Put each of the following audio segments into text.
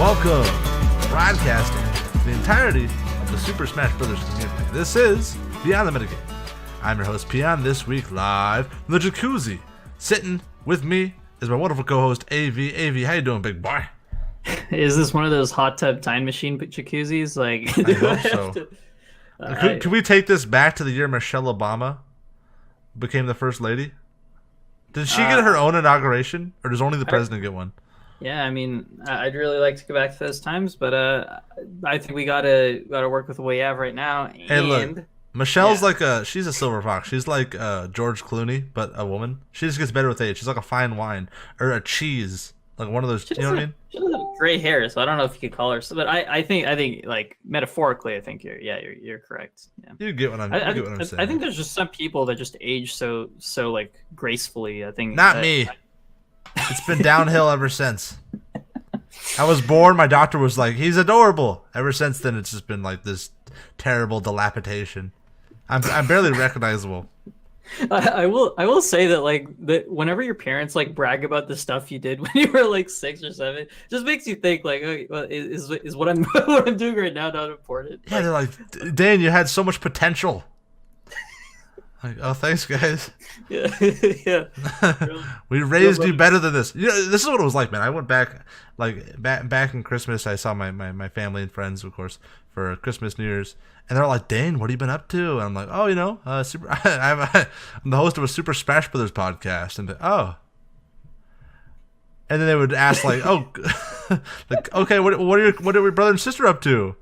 welcome, broadcasting to the entirety of the Super Smash Bros. Community. This is Beyond the Metagame. I'm your host, Peon, this week live from the jacuzzi. Sitting with me is my wonderful co-host, Avi. Avi, how you doing, big boy? Is this one of those hot tub time machine jacuzzis? Like, I hope so. Can we take this back to the year Michelle Obama became the first lady? Did she get her own inauguration, or does only the president get one? Yeah, I mean, I'd really like to go back to those times, but I think we gotta work with what we have right now. Hey, look, Michelle's she's a silver fox. She's like George Clooney, but a woman. She just gets better with age. She's like a fine wine or a cheese, like one of those. You know what I mean? She doesn't have gray hair, so I don't know if you could call her. So, but I think like metaphorically, I think you're correct. Yeah. You get what I'm saying. I think there's just some people that just age so like gracefully. I think not me. It's been downhill ever since. I was born, my doctor was like, he's adorable. Ever since then, it's just been like this terrible dilapidation. I'm barely recognizable. I will say that whenever your parents like brag about the stuff you did when you were like 6 or 7, it just makes you think like, okay, well, is what I'm what I'm doing right now not important? Yeah, they're like, Dane, you had so much potential. Like, oh, thanks, guys. Yeah, yeah. We raised you better than this. You know, this is what it was like, man. I went back, back in Christmas. I saw my family and friends, of course, for Christmas, New Year's, and they're like, "Dane, what have you been up to?" And I'm like, "Oh, you know, I'm the host of a Super Smash Brothers podcast." And and then they would ask like, "Oh, like, okay, what are your brother and sister up to?"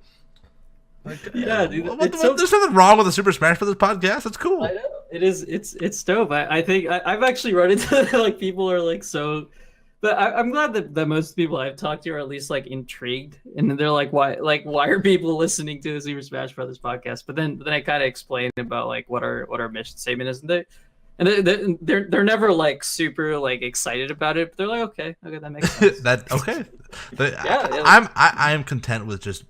Like, yeah, dude, there's nothing wrong with the Super Smash Brothers podcast. That's cool. I know. It is. It's dope. I think I've actually run into like people are like so, but I'm glad that most people I've talked to are at least like intrigued, and they're like, why are people listening to the Super Smash Brothers podcast? But then I kind of explain about like what our mission statement is, and they're never like super like excited about it, but they're like, okay, that makes sense. I am content with just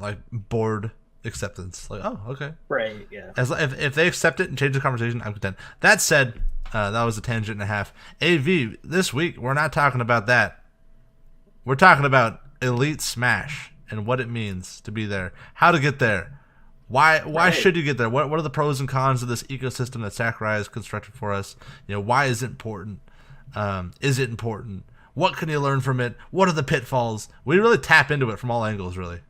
like bored acceptance. Like, oh, okay, right, yeah. If they accept it and change the conversation, I'm content. That said, that was a tangent and a half. AV, this week we're not talking about that. We're talking about Elite Smash and what it means to be there, how to get there. Why should you get there? What are the pros and cons of this ecosystem that Sakurai has constructed for us? You know, why is it important? Is it important? What can you learn from it? What are the pitfalls? We really tap into it from all angles, really.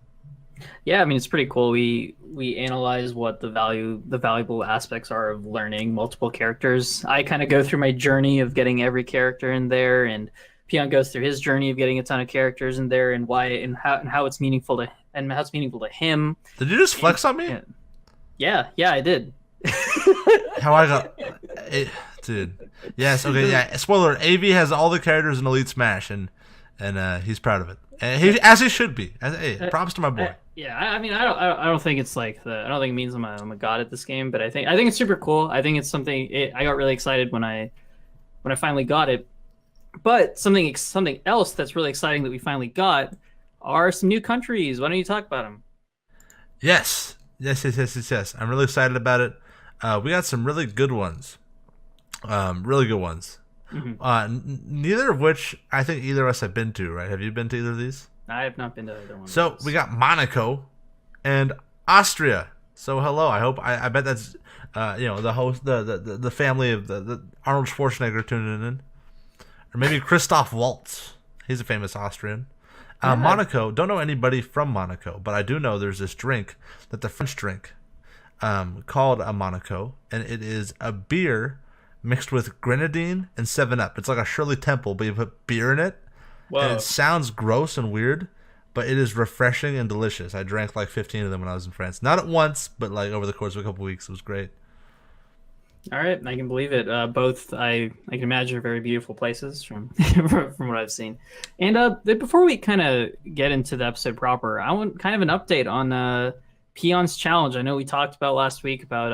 Yeah, I mean, it's pretty cool. We analyze what the valuable aspects are of learning multiple characters. I kind of go through my journey of getting every character in there, and Peon goes through his journey of getting a ton of characters in there, and why and how it's meaningful to him. Did you just flex on me? Yeah, I did. How I got, dude. Yes, okay, yeah. Spoiler: AV has all the characters in Elite Smash, and he's proud of it, and as he should be. Props to my boy. I mean, I don't think it's like I don't think it means I'm a god at this game, but I think it's super cool. I think it's something. I got really excited when I finally got it. But something else that's really exciting that we finally got are some new countries. Why don't you talk about them? Yes. I'm really excited about it. We got some really good ones. Really good ones. Mm-hmm. Neither of which I think either of us have been to, right? Have you been to either of these? I have not been to either one. So we got Monaco and Austria. So hello. I bet that's the host, the family of the Arnold Schwarzenegger tuning in. Or maybe Christoph Waltz. He's a famous Austrian. Monaco, don't know anybody from Monaco, but I do know there's this drink that the French drink called a Monaco, and it is a beer mixed with grenadine and 7-Up. It's like a Shirley Temple, but you put beer in it. Whoa. And it sounds gross and weird, but it is refreshing and delicious. I drank like 15 of them when I was in France. Not at once, but like over the course of a couple weeks. It was great. All right, I can believe it. Both, I can imagine, are very beautiful places from from what I've seen. And before we kind of get into the episode proper, I want kind of an update on Peon's challenge. I know we talked about last week about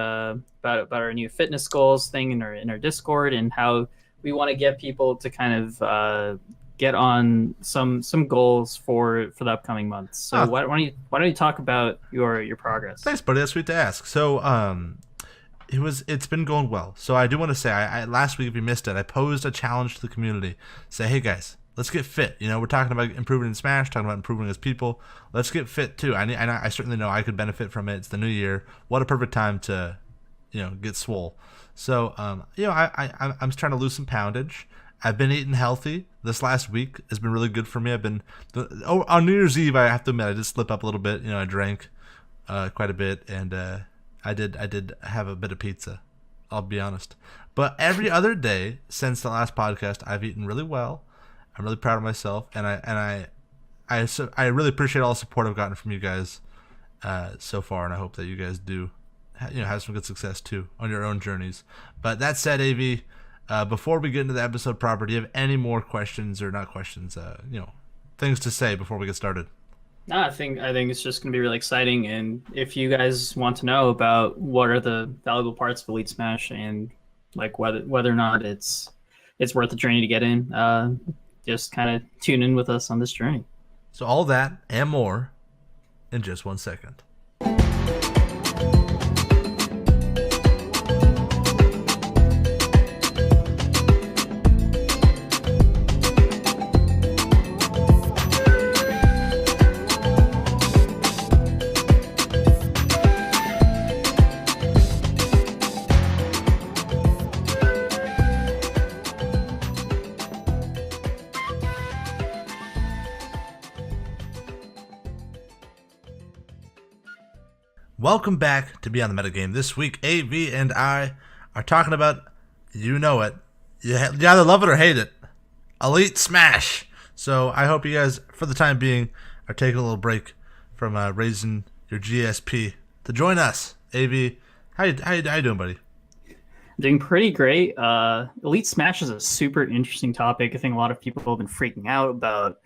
our new fitness goals thing in our Discord, and how we want to get people to kind of get on some goals for the upcoming months. So why don't you talk about your progress? Thanks, buddy. That's sweet to ask. So it's been going well. So I do want to say, I last week, if you missed it, I posed a challenge to the community. Say, hey guys, let's get fit. We're talking about improving in Smash, talking about improving as people. Let's get fit too. I certainly know I could benefit from it. It's the new year. What a perfect time to, get swole. So, I'm trying to lose some poundage. I've been eating healthy. This last week has been really good for me. On New Year's Eve, I have to admit, I did slip up a little bit. I drank quite a bit, and I did have a bit of pizza. I'll be honest. But every other day since the last podcast, I've eaten really well. I'm really proud of myself, and I really appreciate all the support I've gotten from you guys so far, and I hope that you guys do have some good success too on your own journeys. But that said, AV, before we get into the episode proper, do you have any more questions or not questions? Things to say before we get started. No, I think it's just going to be really exciting, and if you guys want to know about what are the valuable parts of Elite Smash and like whether or not it's worth the journey to get in, just kind of tune in with us on this journey. So all that and more in just 1 second. Welcome back to Beyond the Metagame. This week, AV and I are talking about, you either love it or hate it, Elite Smash. So I hope you guys, for the time being, are taking a little break from raising your GSP to join us. AV, how you doing, buddy? Doing pretty great. Elite Smash is a super interesting topic. I think a lot of people have been freaking out about,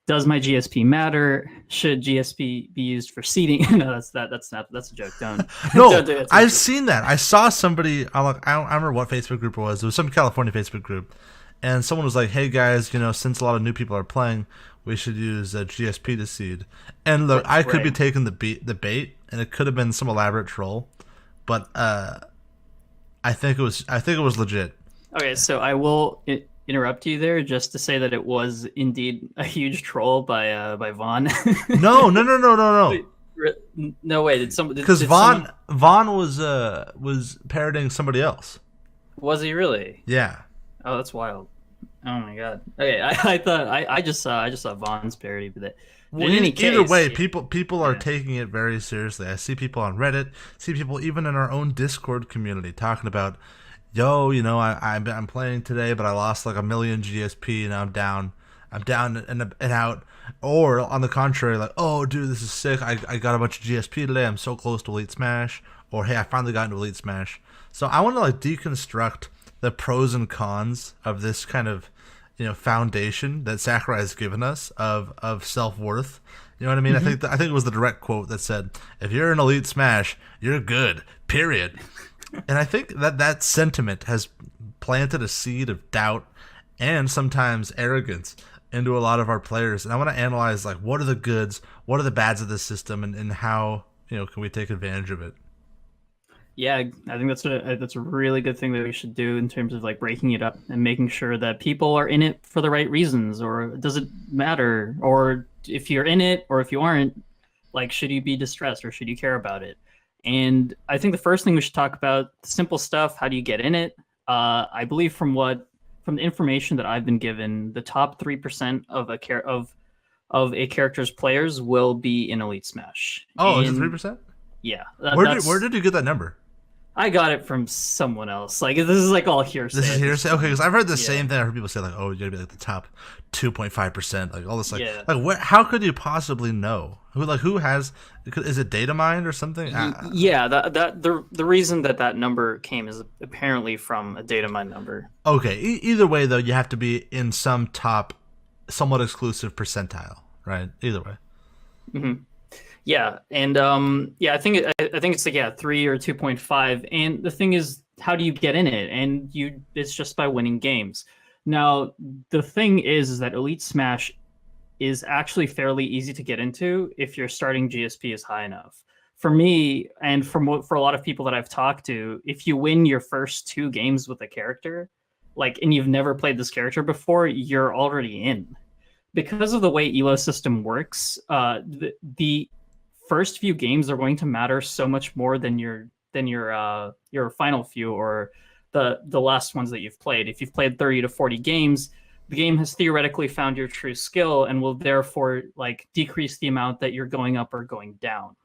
does my GSP matter? Should GSP be used for seeding? No, that's a joke. Don't. No, don't do it. I've seen that. I saw somebody. I don't remember what Facebook group it was. It was some California Facebook group, and someone was like, "Hey guys, since a lot of new people are playing, we should use GSP to seed." And look, I could be taking the bait, and it could have been some elaborate troll, but I think it was legit. Okay, so I will interrupt you there just to say that it was indeed a huge troll by Vaughn. No. Wait, no way. Because Vaughn was parroting somebody else. Was he really? Yeah. Oh, that's wild. Oh my god. Okay, I thought I just saw Vaughn's parody, but that. Well, either way, people are taking it very seriously. I see people on Reddit, see people even in our own Discord community talking about, yo, I'm playing today, but I lost like 1 million GSP, and I'm down and out. Or on the contrary, like, oh, dude, this is sick. I got a bunch of GSP today. I'm so close to Elite Smash. Or hey, I finally got into Elite Smash. So I want to deconstruct the pros and cons of this kind of foundation that Sakurai has given us of self-worth. You know what I mean? Mm-hmm. I think it was the direct quote that said, "If you're in Elite Smash, you're good. Period." And I think that sentiment has planted a seed of doubt and sometimes arrogance into a lot of our players. And I want to analyze what are the goods, what are the bads of this system, and how can we take advantage of it. Yeah, I think that's a really good thing that we should do in terms of breaking it up and making sure that people are in it for the right reasons. Or does it matter? Or if you're in it or if you aren't, should you be distressed or should you care about it? And I think the first thing we should talk about, the simple stuff. How do you get in it? I believe from the information that I've been given, the top 3% of a character's players will be in Elite Smash. Oh, is it 3%? Yeah. Where did you get that number? I got it from someone else. This is all hearsay. This is hearsay? Okay, because I've heard the same thing. I heard people say oh, you're gonna be the top 2.5%, all this where, how could you possibly know? Who has? Is it data mined or something? Yeah, the reason that number came is apparently from a data mine number. Okay, either way though, you have to be in some top, somewhat exclusive percentile, right? Either way. Mm-hmm. Yeah, and I think it's 3 or 2.5. And the thing is, how do you get in it? And it's just by winning games. Now, the thing is that Elite Smash is actually fairly easy to get into if your starting GSP is high enough. For me, and for a lot of people that I've talked to, if you win your first 2 games with a character, and you've never played this character before, you're already in. because of the way elo system works, the first few games are going to matter so much more than your final few, or the last ones that you've played. If you've played 30 to 40 games, the game has theoretically found your true skill and will therefore like decrease the amount that you're going up or going down.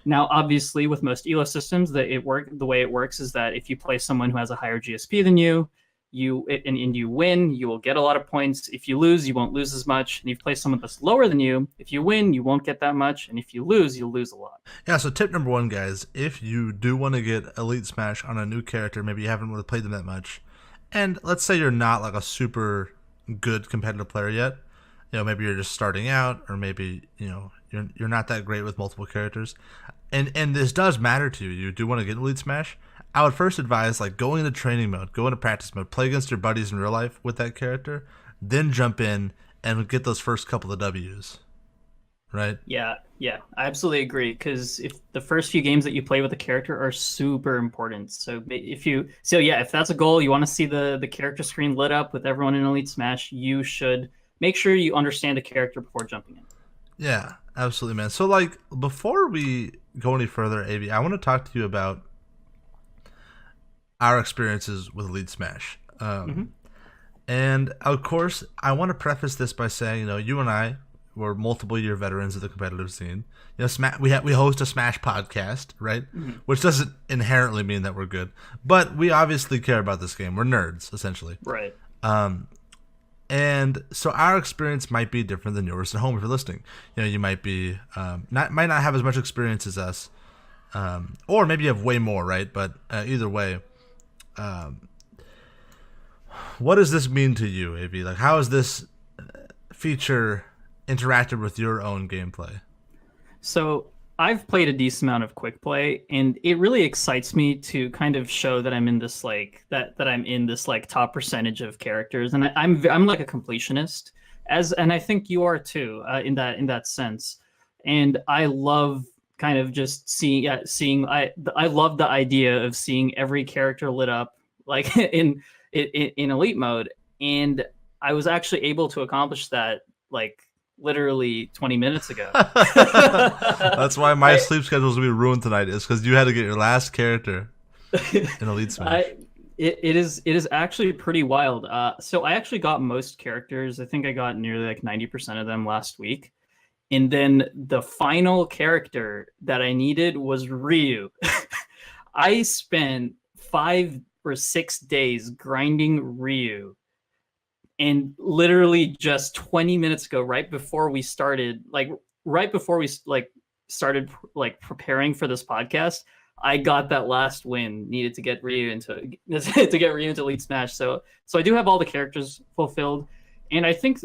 Now, obviously, with most elo systems, the way it works is that if you play someone who has a higher GSP than you, and you win, you will get a lot of points. If you lose, you won't lose as much. And if you play someone that's lower than you, if you win, you won't get that much. And if you lose, you'll lose a lot. Yeah, so tip number one, guys, if you do want to get Elite Smash on a new character, maybe you haven't really played them that much, and let's say you're not like a super good competitive player yet, maybe you're just starting out, or maybe, you're not that great with multiple characters, and this does matter to you, you do want to get Elite Smash, I would first advise like go into training mode, go into practice mode, play against your buddies in real life with that character, then jump in and get those first couple of W's. Right? Yeah, I absolutely agree. Because if the first few games that you play with a character are super important, if that's a goal, you want to see the character screen lit up with everyone in Elite Smash, you should make sure you understand the character before jumping in. Yeah, absolutely, man. So like before we go any further, Avi, I want to talk to you about our experiences with Elite Smash. And of course, I want to preface this by saying, you and I were multiple year veterans of the competitive scene. We host a Smash podcast, right? Mm-hmm. Which doesn't inherently mean that we're good, but we obviously care about this game. We're nerds, essentially. Right. And so our experience might be different than yours at home if you're listening. You might be might not have as much experience as us, or maybe you have way more, right? But either way, what does this mean to you, Avi? Like, how is this feature interacted with your own gameplay? So I've played a decent amount of quick play, and it really excites me to kind of show that I'm in this that I'm in this top percentage of characters, and I'm like a completionist, and I think you are too, in that sense. And I love kind of just seeing. I love the idea of seeing every character lit up like in elite mode, and I was actually able to accomplish that literally 20 minutes ago. That's why my sleep schedule is going to be ruined tonight, is because you had to get your last character in Elite Smash. It is actually pretty wild. So I actually got most characters. I think I got nearly 90% of them last week. And then the final character that I needed was Ryu. I spent 5 or 6 days grinding Ryu. And literally just 20 minutes ago, right before we started preparing for this podcast, I got that last win needed to get Ryu into Elite Smash. So I do have all the characters fulfilled, and I think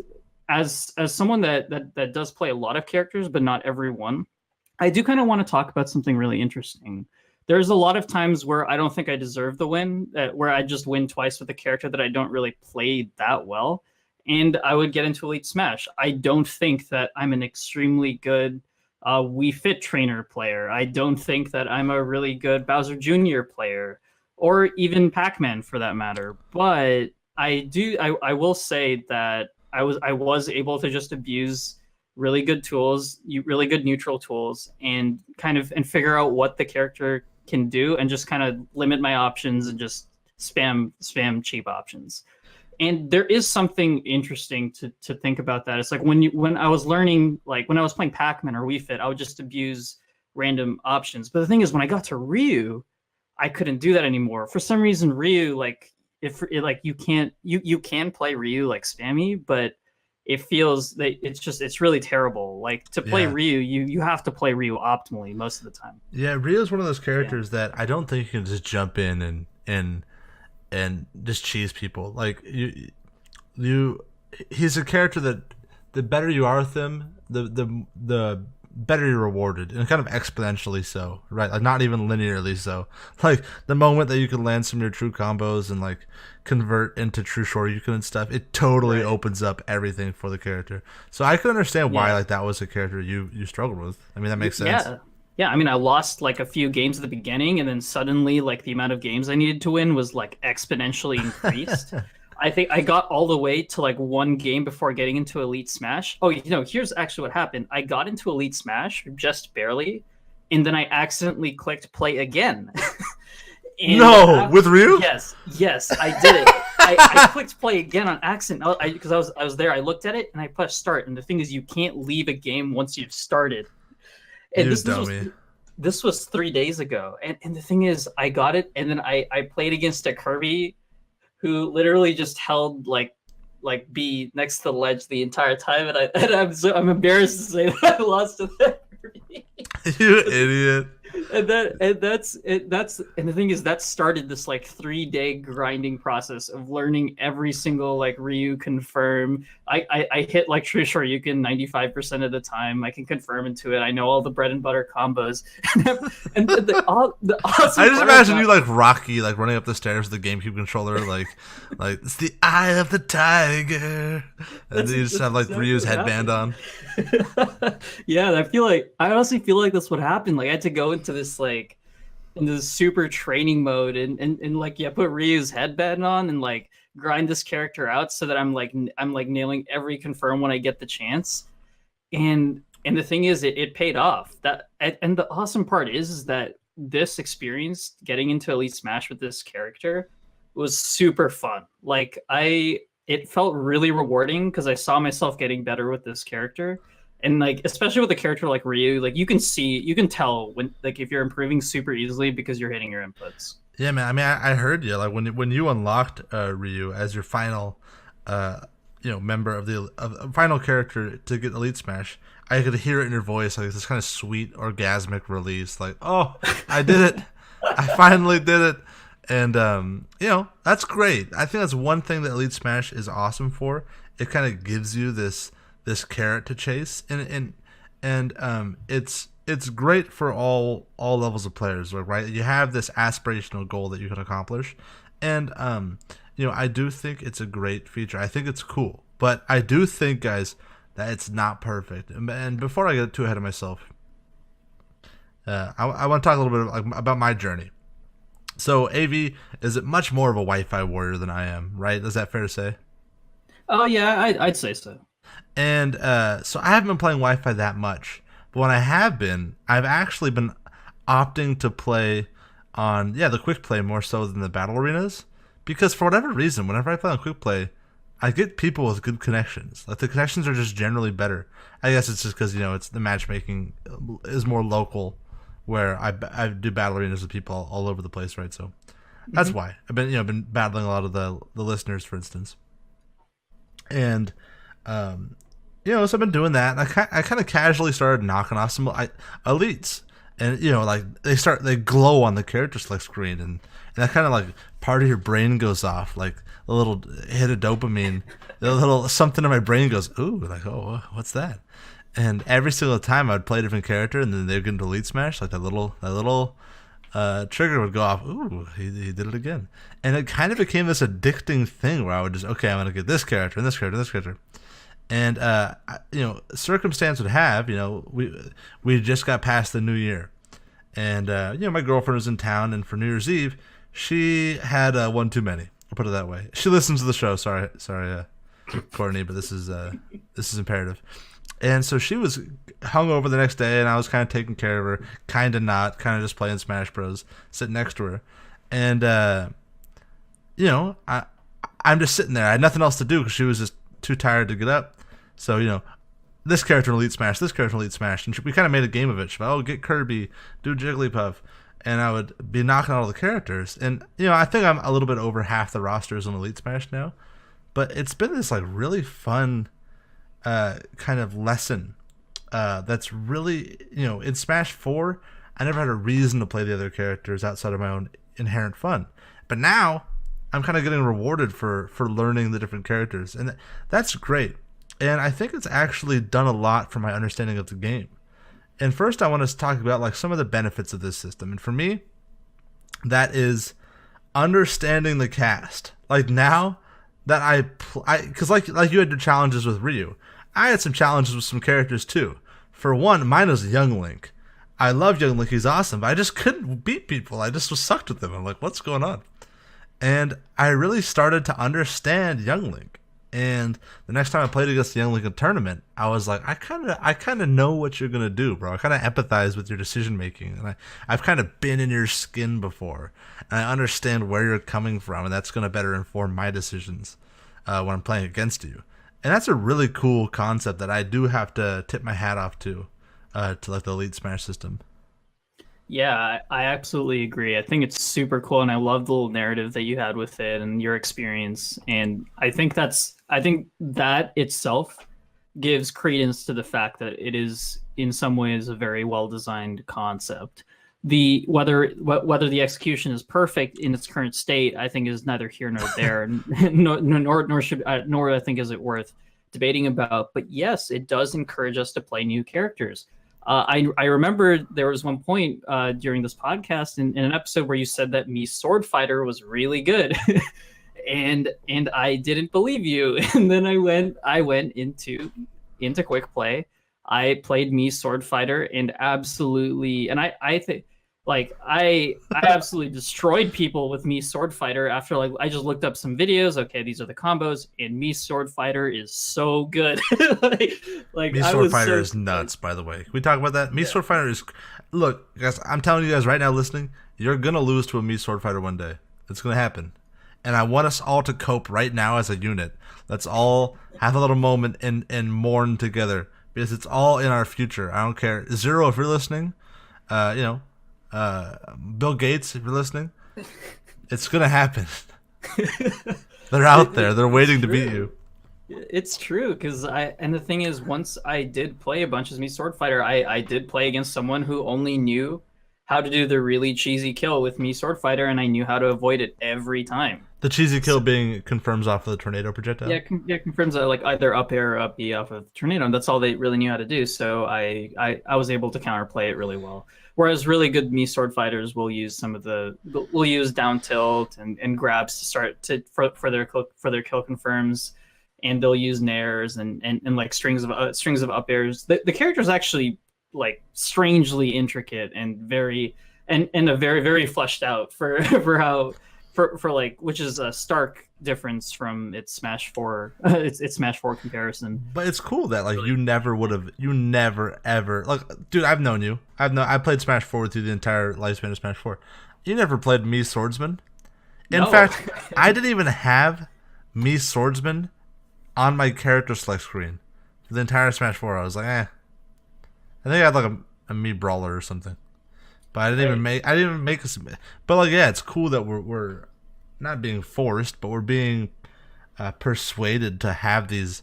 as someone that does play a lot of characters, but not every one, I do kind of want to talk about something really interesting. There's a lot of times where I don't think I deserve the win, where I just win twice with a character that I don't really play that well, and I would get into Elite Smash. I don't think that I'm an extremely good Wii Fit trainer player. I don't think that I'm a really good Bowser Jr. player, or even Pac-Man for that matter. But I will say that I was able to just abuse really good tools, really good neutral tools, and figure out what the character can do, and just kind of limit my options and just spam cheap options. And there is something interesting to think about that. It's like when I was learning, when I was playing Pac-Man or Wii Fit, I would just abuse random options. But the thing is, when I got to Ryu, I couldn't do that anymore. For some reason, Ryu, you can play Ryu spammy, but it feels that it's really terrible. To play Ryu, you have to play Ryu optimally most of the time. Yeah, Ryu is one of those characters that I don't think you can just jump in and just cheese people. He's a character that the better you are with him, the better you're rewarded, and kind of exponentially so, right? Not even linearly so. The moment that you can land some of your true combos and convert into true Shoryuken and stuff, it totally opens up everything for the character. So I could understand why that was a character you struggled with. I mean, that makes sense. Yeah, I mean, I lost a few games at the beginning, and then suddenly the amount of games I needed to win was exponentially increased. I think I got all the way to like one game before getting into Elite Smash. Oh, here's actually what happened. I got into Elite Smash just barely, and then I accidentally clicked play again. No, with Ryu? Yes, I did it. I clicked play again on accident because I was there. I looked at it and I pressed start. And the thing is, you can't leave a game once you've started. And this was 3 days ago. And the thing is, I got it, and then I played against a Kirby who literally just held like B next to the ledge the entire time, and I'm embarrassed to say that I lost to that Kirby. You idiot. And that's the thing is, that started this like 3-day grinding process of learning every single like Ryu confirm. I hit like Shoryuken 95% of the time. I can confirm into it. I know all the bread and butter combos. and the awesome I just imagine you like Rocky, like running up the stairs with the GameCube controller, like it's the eye of the tiger, and you just have like exactly Ryu's headband on. Yeah, I honestly feel like that's what happened. Like I had to go into this super training mode and like put Ryu's headband on and like grind this character out so that I'm like nailing every confirm when I get the chance. And the thing is, it paid off. And the awesome part is that this experience getting into Elite Smash with this character was super fun. Like it felt really rewarding because I saw myself getting better with this character. And like, especially with a character like Ryu, like you can tell when, like, if you're improving super easily because you're hitting your inputs. Yeah, man. I mean, I heard you. Like when you unlocked Ryu as your final, member of the final character to get Elite Smash, I could hear it in your voice, like this kind of sweet, orgasmic release. Like, oh, I did it! I finally did it! And that's great. I think that's one thing that Elite Smash is awesome for. It kind of gives you this carrot to chase, and it's great for all levels of players, right? You have this aspirational goal that you can accomplish, and I do think it's a great feature. I think it's cool, but I do think, guys, that it's not perfect. And before I get too ahead of myself, I want to talk a little bit about my journey. So AV is much more of a Wi-Fi warrior than I am, right? Is that fair to say? Oh yeah, I'd say so. And so I haven't been playing Wi-Fi that much. But when I have been, I've actually been opting to play on, the quick play more so than the battle arenas. Because for whatever reason, whenever I play on quick play, I get people with good connections. Like the connections are just generally better. I guess it's just because, it's the matchmaking is more local, where I do battle arenas with people all over the place, right? So that's why. I've been battling a lot of the listeners, for instance. And so I've been doing that, and I kind of casually started knocking off some elites, and like they glow on the character select screen, and that kind of like part of your brain goes off, like a little hit of dopamine, a little something in my brain goes, ooh, like, oh, what's that? And every single time I'd play a different character, and then they'd get into Elite Smash, like that little trigger would go off. Ooh, he did it again, and it kind of became this addicting thing where I would just, okay, I'm gonna get this character and this character and this character. And circumstance would have, we just got past the new year, and my girlfriend was in town, and for New Year's Eve, she had one too many. I'll put it that way. She listens to the show. Sorry, Courtney, but this is imperative. And so she was hungover the next day, and I was kind of taking care of her, kind of not, kind of just playing Smash Bros, sitting next to her, and I'm just sitting there. I had nothing else to do because she was just too tired to get up. So, this character in Elite Smash, and we kind of made a game of it. She'd be, oh, get Kirby, do Jigglypuff, and I would be knocking out all the characters. And, I think I'm a little bit over half the rosters on Elite Smash now, but it's been this, like, really fun kind of lesson that's really, in Smash 4, I never had a reason to play the other characters outside of my own inherent fun. But now, I'm kind of getting rewarded for learning the different characters, and that's great. And I think it's actually done a lot for my understanding of the game. And first, I want to talk about like some of the benefits of this system. And for me, that is understanding the cast. Like now that because like you had your challenges with Ryu, I had some challenges with some characters too. For one, mine was Young Link. I love Young Link; he's awesome, but I just couldn't beat people. I just was sucked with him. I'm like, what's going on? and I really started to understand Young Link. And the next time I played against the Young Link in a tournament, I was like, I kind of know what you're gonna do, bro. I kind of empathize with your decision making, and I've kind of been in your skin before, and I understand where you're coming from, and that's gonna better inform my decisions when I'm playing against you. And that's a really cool concept that I do have to tip my hat off to like the Elite Smash system. Yeah, I absolutely agree. I think it's super cool, and I love the little narrative that you had with it and your experience. And I think that itself gives credence to the fact that it is, in some ways, a very well designed concept. The whether the execution is perfect in its current state, I think, is neither here nor there, nor I think is it worth debating about. But yes, it does encourage us to play new characters. I remember there was one point during this podcast in an episode where you said that me Sword Fighter was really good, and I didn't believe you. And then I went into quick play. I played me Sword Fighter and absolutely, and I think like I absolutely destroyed people with me Sword Fighter after like I just looked up some videos. Okay, these are the combos, and me Sword Fighter is so good. like Me I Sword was Fighter so is nuts, by the way. Can we talk about that? Me Sword Fighter is. Look, guys, I'm telling you guys right now, listening, you're gonna lose to a Me Sword Fighter one day. It's gonna happen, and I want us all to cope right now as a unit. Let's all have a little moment and mourn together because it's all in our future. I don't care. Zero, if you're listening, you know, Bill Gates, if you're listening, it's gonna happen. They're out there. They're waiting to beat you. It's true because and the thing is, once I did play a bunch as me Sword Fighter, I did play against someone who only knew how to do the really cheesy kill with me Sword Fighter, and I knew how to avoid it every time. The cheesy kill being confirms off of the tornado projectile. Yeah, confirms that like either up air or up B off of the tornado. And that's all they really knew how to do. So I was able to counterplay it really well. Whereas really good me sword fighters will use will use down tilt and grabs to start to for their kill confirms, and they'll use nairs and like strings of up airs. The character is actually like strangely intricate and very and a very very fleshed out for for how for like, which is a stark difference from its Smash 4 its Smash 4 comparison. But it's cool that like you never ever like, dude, I've known you. I played Smash 4 through the entire lifespan of Smash 4. You never played me swordsman. In No. fact, I didn't even have me swordsman on my character select screen for the entire Smash 4. I was like, I think I had like a me brawler or something. But I didn't even make a. But like, yeah, it's cool that we're not being forced, but we're being persuaded to have these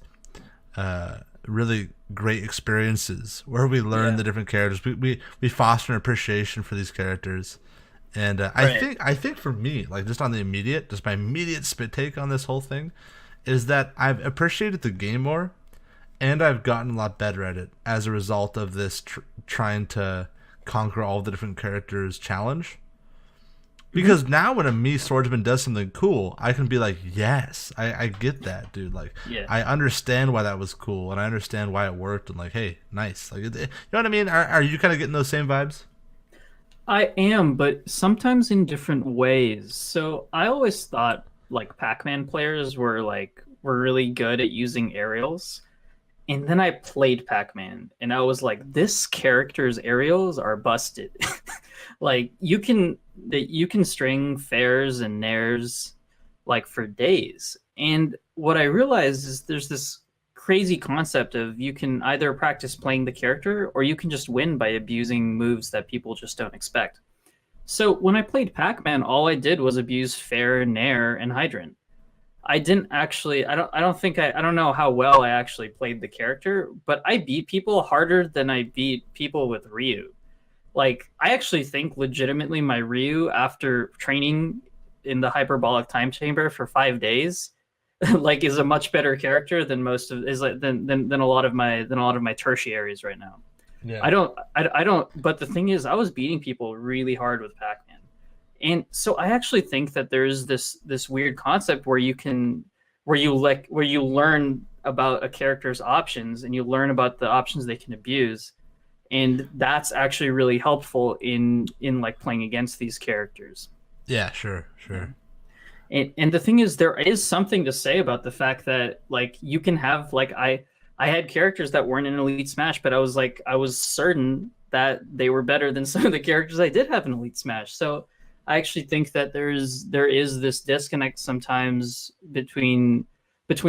really great experiences where we learn the different characters. We foster an appreciation for these characters, and I think for me, like just my immediate spit take on this whole thing, is that I've appreciated the game more, and I've gotten a lot better at it as a result of this trying to conquer all the different characters challenge. Because now when a me swordsman does something cool, I can be like, yes, I get that, dude. Like, I understand why that was cool, and I understand why it worked, and like, hey, nice. Like, you know what I mean? Are you kind of getting those same vibes? I am, but sometimes in different ways. So I always thought like Pac-Man players were really good at using aerials. And then I played Pac-Man, and I was like, "This character's aerials are busted. Like you can string fairs and nairs like for days." And what I realized is there's this crazy concept of you can either practice playing the character or you can just win by abusing moves that people just don't expect. So when I played Pac-Man, all I did was abuse fair, nair, and hydrant. I didn't actually. I don't know how well I actually played the character, but I beat people harder than I beat people with Ryu. Like I actually think legitimately my Ryu, after training in the hyperbolic time chamber for 5 days, like is a much better character than most of is like than a lot of my tertiaries right now. Yeah. I don't. But the thing is, I was beating people really hard with Pac-Man. And so I actually think that there's this weird concept where you learn about a character's options and you learn about the options they can abuse, and that's actually really helpful in like playing against these characters. Yeah, sure. And the thing is, there is something to say about the fact that like you can have like I had characters that weren't in Elite Smash, but I was certain that they were better than some of the characters I did have in Elite Smash. So I actually think that there is this disconnect sometimes between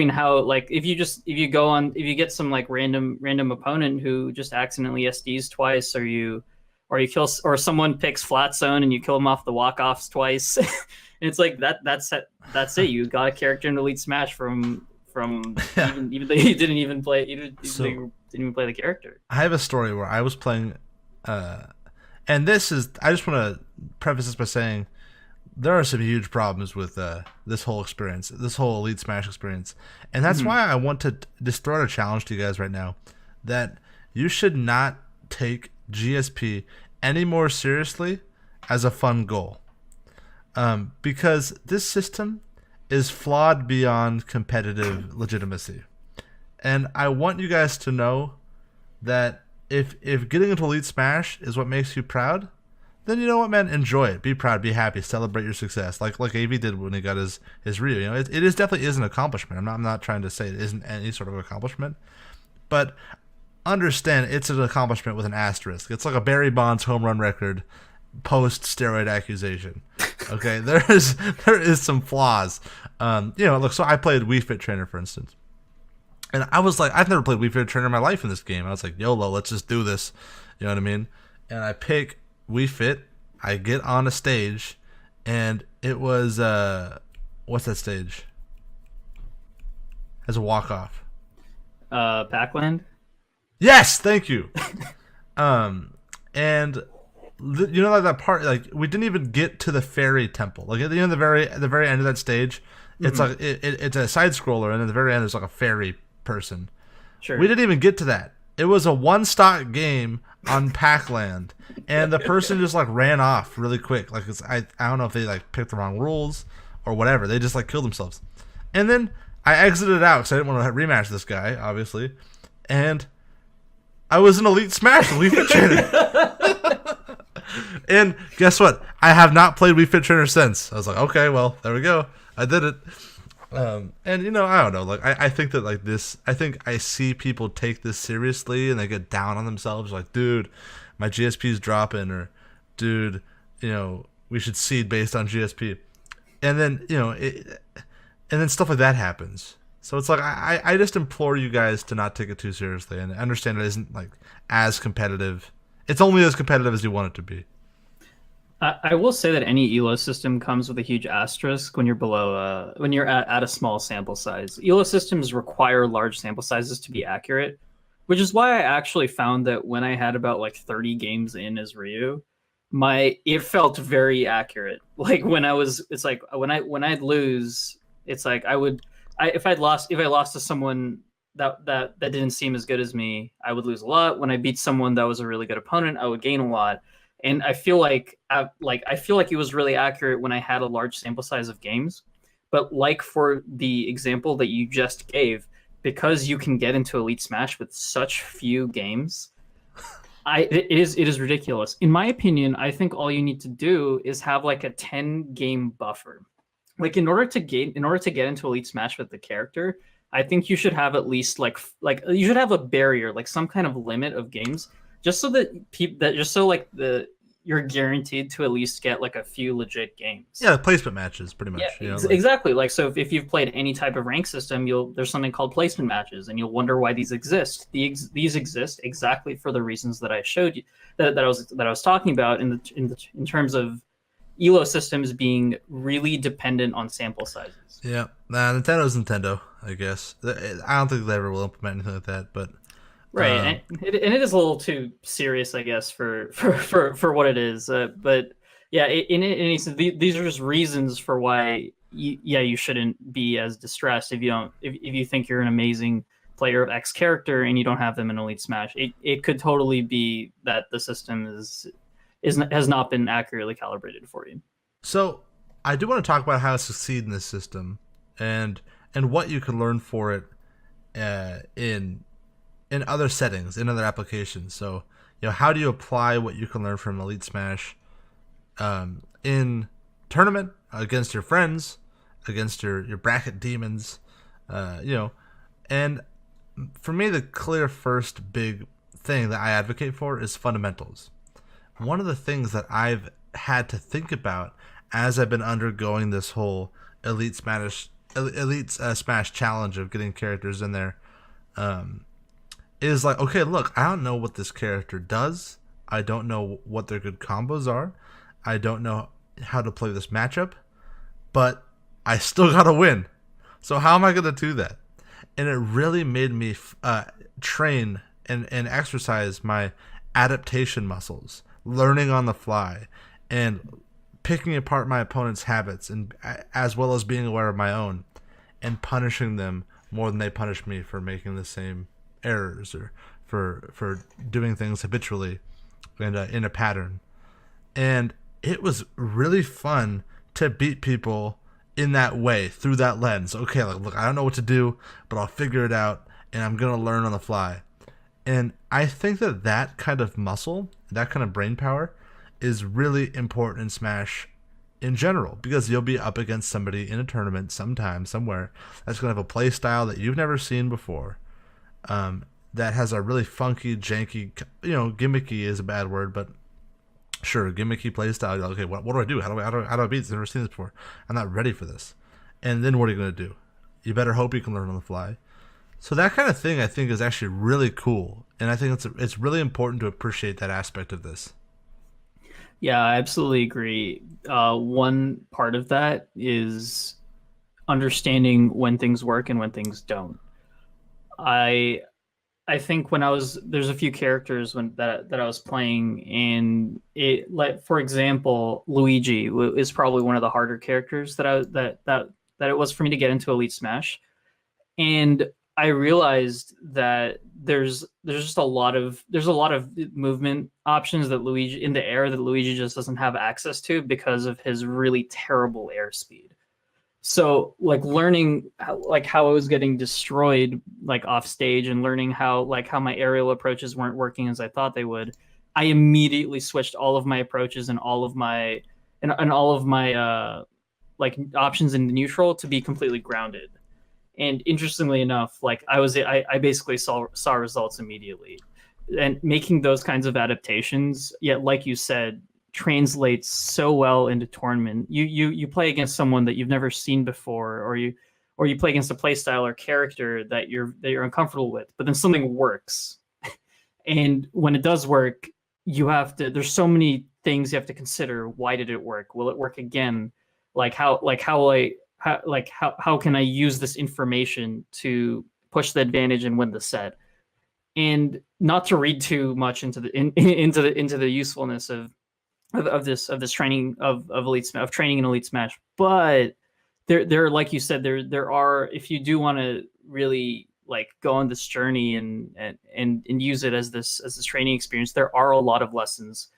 how like if you go on if you get some like random opponent who just accidentally SDs twice, or you kill or someone picks flat zone and you kill them off the walk offs twice. It's like that's it. You got a character in Elite Smash from Yeah. even though you didn't even play So didn't even play the character. I have a story where I was playing, and this is I just want to preface this by saying there are some huge problems with this whole experience, this whole Elite Smash experience, and that's why I want to just throw out a challenge to you guys right now that you should not take GSP any more seriously as a fun goal, because this system is flawed beyond competitive legitimacy. And I want you guys to know that if getting into Elite Smash is what makes you proud, then you know what, man, enjoy it. Be proud, be happy, celebrate your success. Like AV did when he got his Ryu. You know, it is definitely is an accomplishment. I'm not trying to say it isn't any sort of accomplishment, but understand it's an accomplishment with an asterisk. It's like a Barry Bonds home run record post steroid accusation. Okay, there is some flaws. You know, look. So I played Wii Fit Trainer, for instance. And I was like, I've never played Wii Fit Trainer in my life in this game. I was like, YOLO, let's just do this. You know what I mean? And I pick Wii Fit. I get on a stage, and it was what's that stage? As a walk off. Pac-Land. Yes, thank you. And you know that part, like we didn't even get to the fairy temple. Like at the end of the very end of that stage, it's like it's a side scroller, and at the very end there's like a fairy person. Sure. We didn't even get to that. It was a one stock game on Pac-Land, and the person just like ran off really quick. Like I don't know if they like picked the wrong rules or whatever. They just like killed themselves. And then I exited out because I didn't want to rematch this guy, obviously. And I was in Elite Smash with Wii Fit Trainer. And guess what? I have not played Wii Fit Trainer since. I was like, okay, well, there we go. I did it. And you know, I don't know. Like, I think that like this. I think I see people take this seriously and they get down on themselves. Like, dude, my GSP's dropping, or dude, you know, we should seed based on GSP. And then you know, and then stuff like that happens. So it's like I just implore you guys to not take it too seriously and understand it isn't like as competitive. It's only as competitive as you want it to be. I will say that any ELO system comes with a huge asterisk when you're below when you're at a small sample size. ELO systems require large sample sizes to be accurate, which is why I actually found that when I had about like 30 games in as Ryu, it felt very accurate. Like when it's like when I'd lose, it's like if I lost to someone that didn't seem as good as me, I would lose a lot. When I beat someone that was a really good opponent, I would gain a lot. And I feel like it was really accurate when I had a large sample size of games. But like for the example that you just gave, because you can get into Elite Smash with such few games, it is ridiculous. In my opinion, I think all you need to do is have like a 10 game buffer. Like in order to get into Elite Smash with the character, I think you should have at least like you should have a barrier, like some kind of limit of games, just so that you're guaranteed to at least get like a few legit games. Yeah, placement matches, pretty much. Yeah, you know, exactly. Like so, if you've played any type of rank system, there's something called placement matches, and you'll wonder why these exist. These exist exactly for the reasons that I showed you that I was talking about in terms of ELO systems being really dependent on sample sizes. Yeah, Nintendo's Nintendo, I guess. I don't think they ever will implement anything like that, but right, and it is a little too serious, I guess, for what it is. But yeah, these are just reasons for why you shouldn't be as distressed if you think you're an amazing player of X character and you don't have them in Elite Smash. It could totally be that the system has not been accurately calibrated for you. So I do want to talk about how to succeed in this system and what you can learn for it in other settings, in other applications. So, you know, how do you apply what you can learn from Elite Smash in tournament against your friends, against your bracket demons, you know. And for me, the clear first big thing that I advocate for is fundamentals. One of the things that I've had to think about as I've been undergoing this whole Smash challenge of getting characters in there, is like, okay, look, I don't know what this character does. I don't know what their good combos are. I don't know how to play this matchup, but I still gotta win. So how am I gonna do that? And it really made me train and exercise my adaptation muscles, learning on the fly, and picking apart my opponent's habits, and as well as being aware of my own, and punishing them more than they punish me for making the same errors or for doing things habitually and in a pattern. And it was really fun to beat people in that way, through that lens. Okay, like, look, I don't know what to do, but I'll figure it out, and I'm gonna learn on the fly. And I think that that kind of muscle, that kind of brain power, is really important in Smash in general, because you'll be up against somebody in a tournament sometime, somewhere, that's gonna have a play style that you've never seen before, that has a really funky, janky, gimmicky is a bad word, but sure, gimmicky playstyle. Okay, what do I do? How do I beat this? I've never seen this before. I'm not ready for this. And then what are you going to do? You better hope you can learn on the fly. So that kind of thing, I think, is actually really cool, and I think it's really important to appreciate that aspect of this. Yeah, I absolutely agree. One part of that is understanding when things work and when things don't. I I think there's a few characters that I was playing, and it, like, for example, Luigi is probably one of the harder characters that it was for me to get into Elite Smash. And I realized that there's a lot of movement options that Luigi in the air that Luigi just doesn't have access to because of his really terrible airspeed. So, like, learning how I was getting destroyed, like, off stage, and learning how my aerial approaches weren't working as I thought they would, I immediately switched all of my approaches and all of my like, options in neutral to be completely grounded. And interestingly enough, like, I basically saw results immediately. And making those kinds of adaptations, yet, like you said, translates so well into tournament. You play against someone that you've never seen before, or you play against a playstyle or character that you're uncomfortable with, but then something works. And when it does work, there's so many things you have to consider. Why did it work? Will it work again? How can I use this information to push the advantage and win the set? And not to read too much into the usefulness of this training of training in Elite Smash, but there, like you said, there are, if you do want to really, like, go on this journey and use it as this training experience, there are a lot of lessons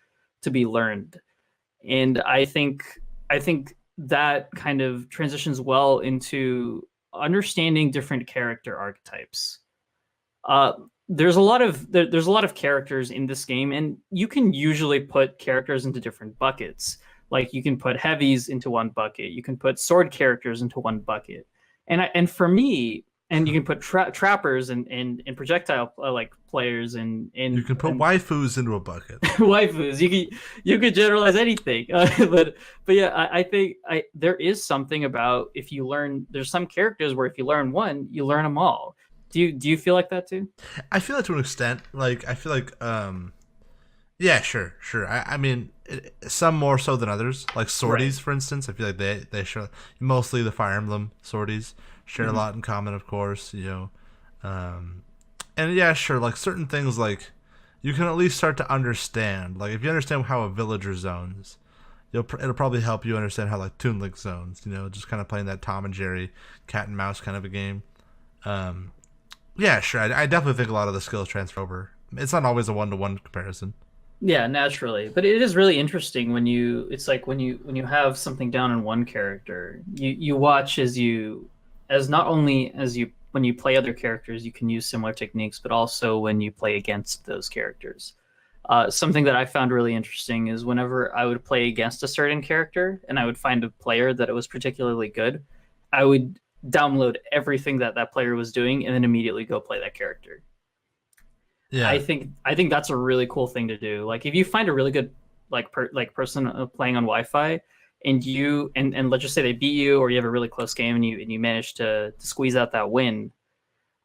to be learned. And I think that kind of transitions well into understanding different character archetypes. There's a lot of characters in this game, and you can usually put characters into different buckets. Like, you can put heavies into one bucket, you can put sword characters into one bucket, and for me, and you can put trappers and projectile players, and you can put waifus into a bucket. Waifus, you could generalize anything, but yeah, I think there is something about, if you learn, there's some characters where if you learn one, you learn them all. Do you feel like that too? I feel that to an extent. Like, I feel like, yeah, sure. I mean, some more so than others. Like sorties, right, for instance. I feel like they show, mostly the Fire Emblem sorties share a lot in common, of course. And yeah, sure. Like, certain things, like, you can at least start to understand. Like, if you understand how a villager zones, it'll probably help you understand how, like, Toon Link zones. Just kind of playing that Tom and Jerry cat and mouse kind of a game. Yeah, sure. I definitely think a lot of the skills transfer over. It's not always a one-to-one comparison. Yeah, naturally, but it is really interesting when you have something down in one character, you watch when you play other characters, you can use similar techniques, but also when you play against those characters. Something that I found really interesting is whenever I would play against a certain character and I would find a player that it was particularly good, I would download everything that that player was doing and then immediately go play that character. Yeah. I think that's a really cool thing to do. Like if you find a really good person playing on Wi-Fi, and let's just say they beat you, or you have a really close game and you manage to squeeze out that win,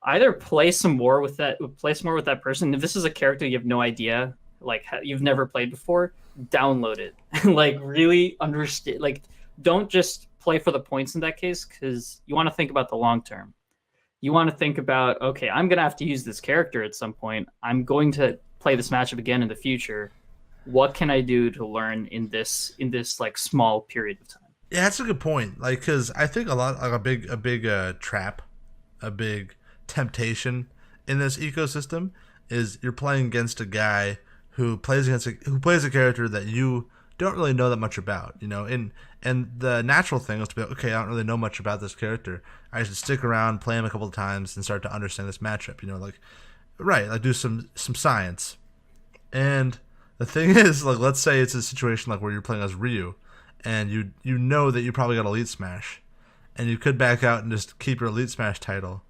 either play some more with that person. If this is a character you have no idea, like you've never played before, download it. Like really understand. Like don't just play for the points in that case, because you want to think about the long term. You want to think about, okay, I'm going to have to use this character at some point. I'm going to play this matchup again in the future. What can I do to learn in this like small period of time? Yeah, that's a good point. Like, because I think a big trap, a big temptation in this ecosystem is you're playing against a guy who plays a character that you don't really know that much about, and the natural thing is to be like, okay, I don't really know much about this character. I should stick around, play him a couple of times, and start to understand this matchup. Like do some science. And the thing is, like, let's say it's a situation like where you're playing as Ryu, and you know that you probably got Elite Smash, and you could back out and just keep your Elite Smash title,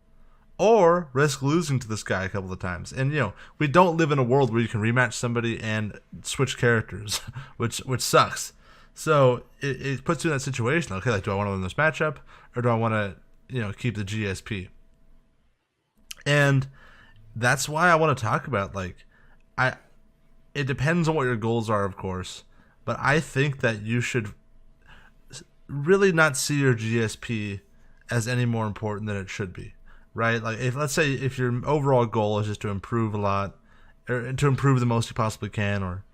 or risk losing to this guy a couple of times. And we don't live in a world where you can rematch somebody and switch characters, which sucks. So it puts you in that situation. Okay, like, do I want to win this matchup, or do I want to keep the GSP? And that's why I want to talk about, like, it depends on what your goals are, of course, but I think that you should really not see your GSP as any more important than it should be. Right? Like, let's say if your overall goal is just to improve a lot, or to improve the most you possibly can, or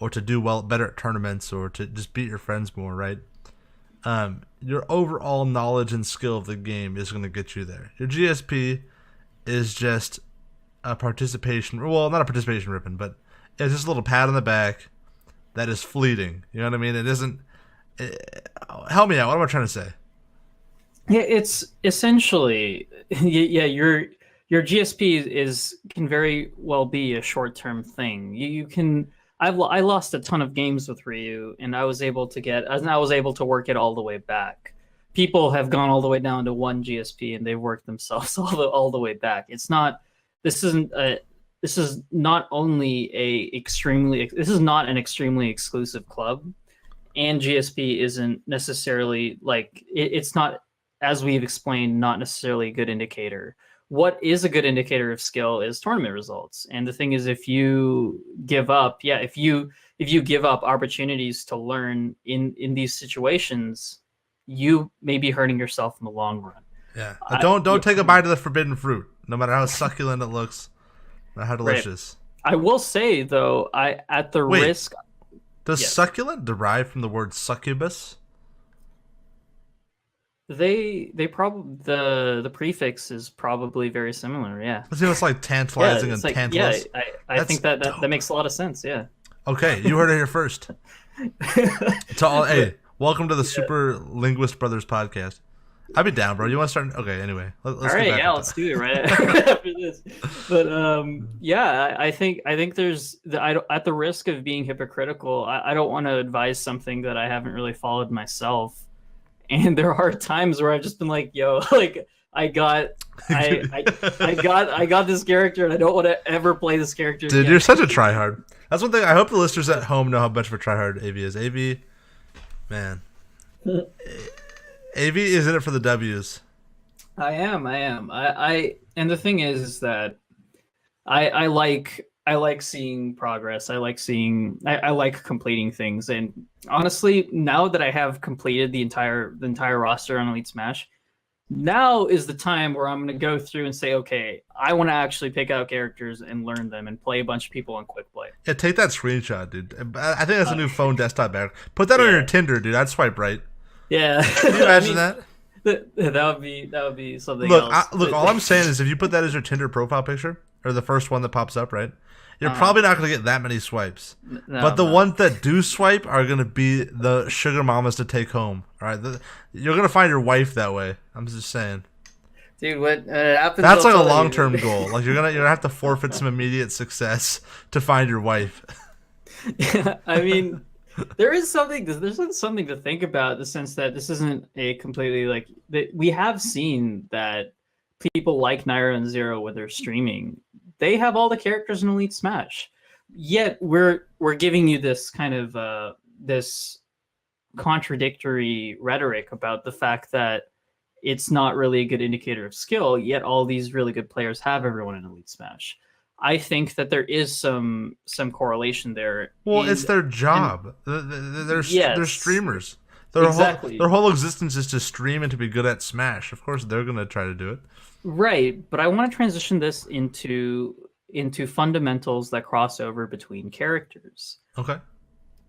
to do better at tournaments, or to just beat your friends more, right? Your overall knowledge and skill of the game is going to get you there. Your GSP is just a participation, well, not a participation ribbon, but it's just a little pat on the back that is fleeting. You know what I mean? It isn't. Help me out. What am I trying to say? Yeah, it's essentially, yeah, your GSP can very well be a short-term thing. You can. I lost a ton of games with Ryu, and I was able to work it all the way back. People have gone all the way down to 1 GSP, and they've worked themselves all the way back. It's not. This isn't a. This is not only this is not an extremely exclusive club, and GSP isn't necessarily like it's not, as we've explained, not necessarily a good indicator. What is a good indicator of skill is tournament results. And the thing is, if you give up, if you give up opportunities to learn in these situations, you may be hurting yourself in the long run. Yeah. Don't take a bite of the forbidden fruit, no matter how succulent it looks, or how delicious. Right. I will say though, risk. Does succulent derive from the word succubus? They probably the prefix is probably very similar. Yeah, it's like tantalizing and tantalus. Yeah, I think that makes a lot of sense. Yeah. Okay, you heard it here first. Hey, welcome to the Super Linguist Brothers podcast. I'd be down, bro. You want to start? Okay, anyway. Let's all right, let's do it right after this. But I think there's at the risk of being hypocritical, I don't want to advise something that I haven't really followed myself. And there are times where I've just been like, yo, like I got this character and I don't want to ever play this character Dude, again. You're such a tryhard. That's one thing. I hope the listeners at home know how much of a tryhard AV is. AV, man. AV is in it for the W's. I am. And the thing is that I like seeing progress. I like completing things. And honestly, now that I have completed the entire roster on Elite Smash, now is the time where I'm going to go through and say, okay, I want to actually pick out characters and learn them and play a bunch of people on quick play. Yeah, take that screenshot, dude. I think that's a new phone desktop app. Put that on your Tinder, dude. I'd swipe right. Yeah. Can you imagine that? That would be something else. All I'm saying is if you put that as your Tinder profile picture, or the first one that pops up, right? You're probably not going to get that many swipes. No, but the ones that do swipe are going to be the sugar mamas to take home. All right? You're going to find your wife that way. I'm just saying. Dude, what happens? That's like a long-term goal. Like you're gonna have to forfeit some immediate success to find your wife. Yeah, I mean, There's something to think about in the sense that this isn't a completely like that we have seen that people like Nairo and Zero when they're streaming, they have all the characters in Elite Smash. Yet we're giving you this kind of this contradictory rhetoric about the fact that it's not really a good indicator of skill, yet all these really good players have everyone in Elite Smash. I think that there is some correlation there. Well, it's their And job. They're yes, streamers. exactly. Their whole existence is to stream and to be good at Smash. Of course, they're gonna try to do it. Right, but I want to transition this into fundamentals that cross over between characters. Okay.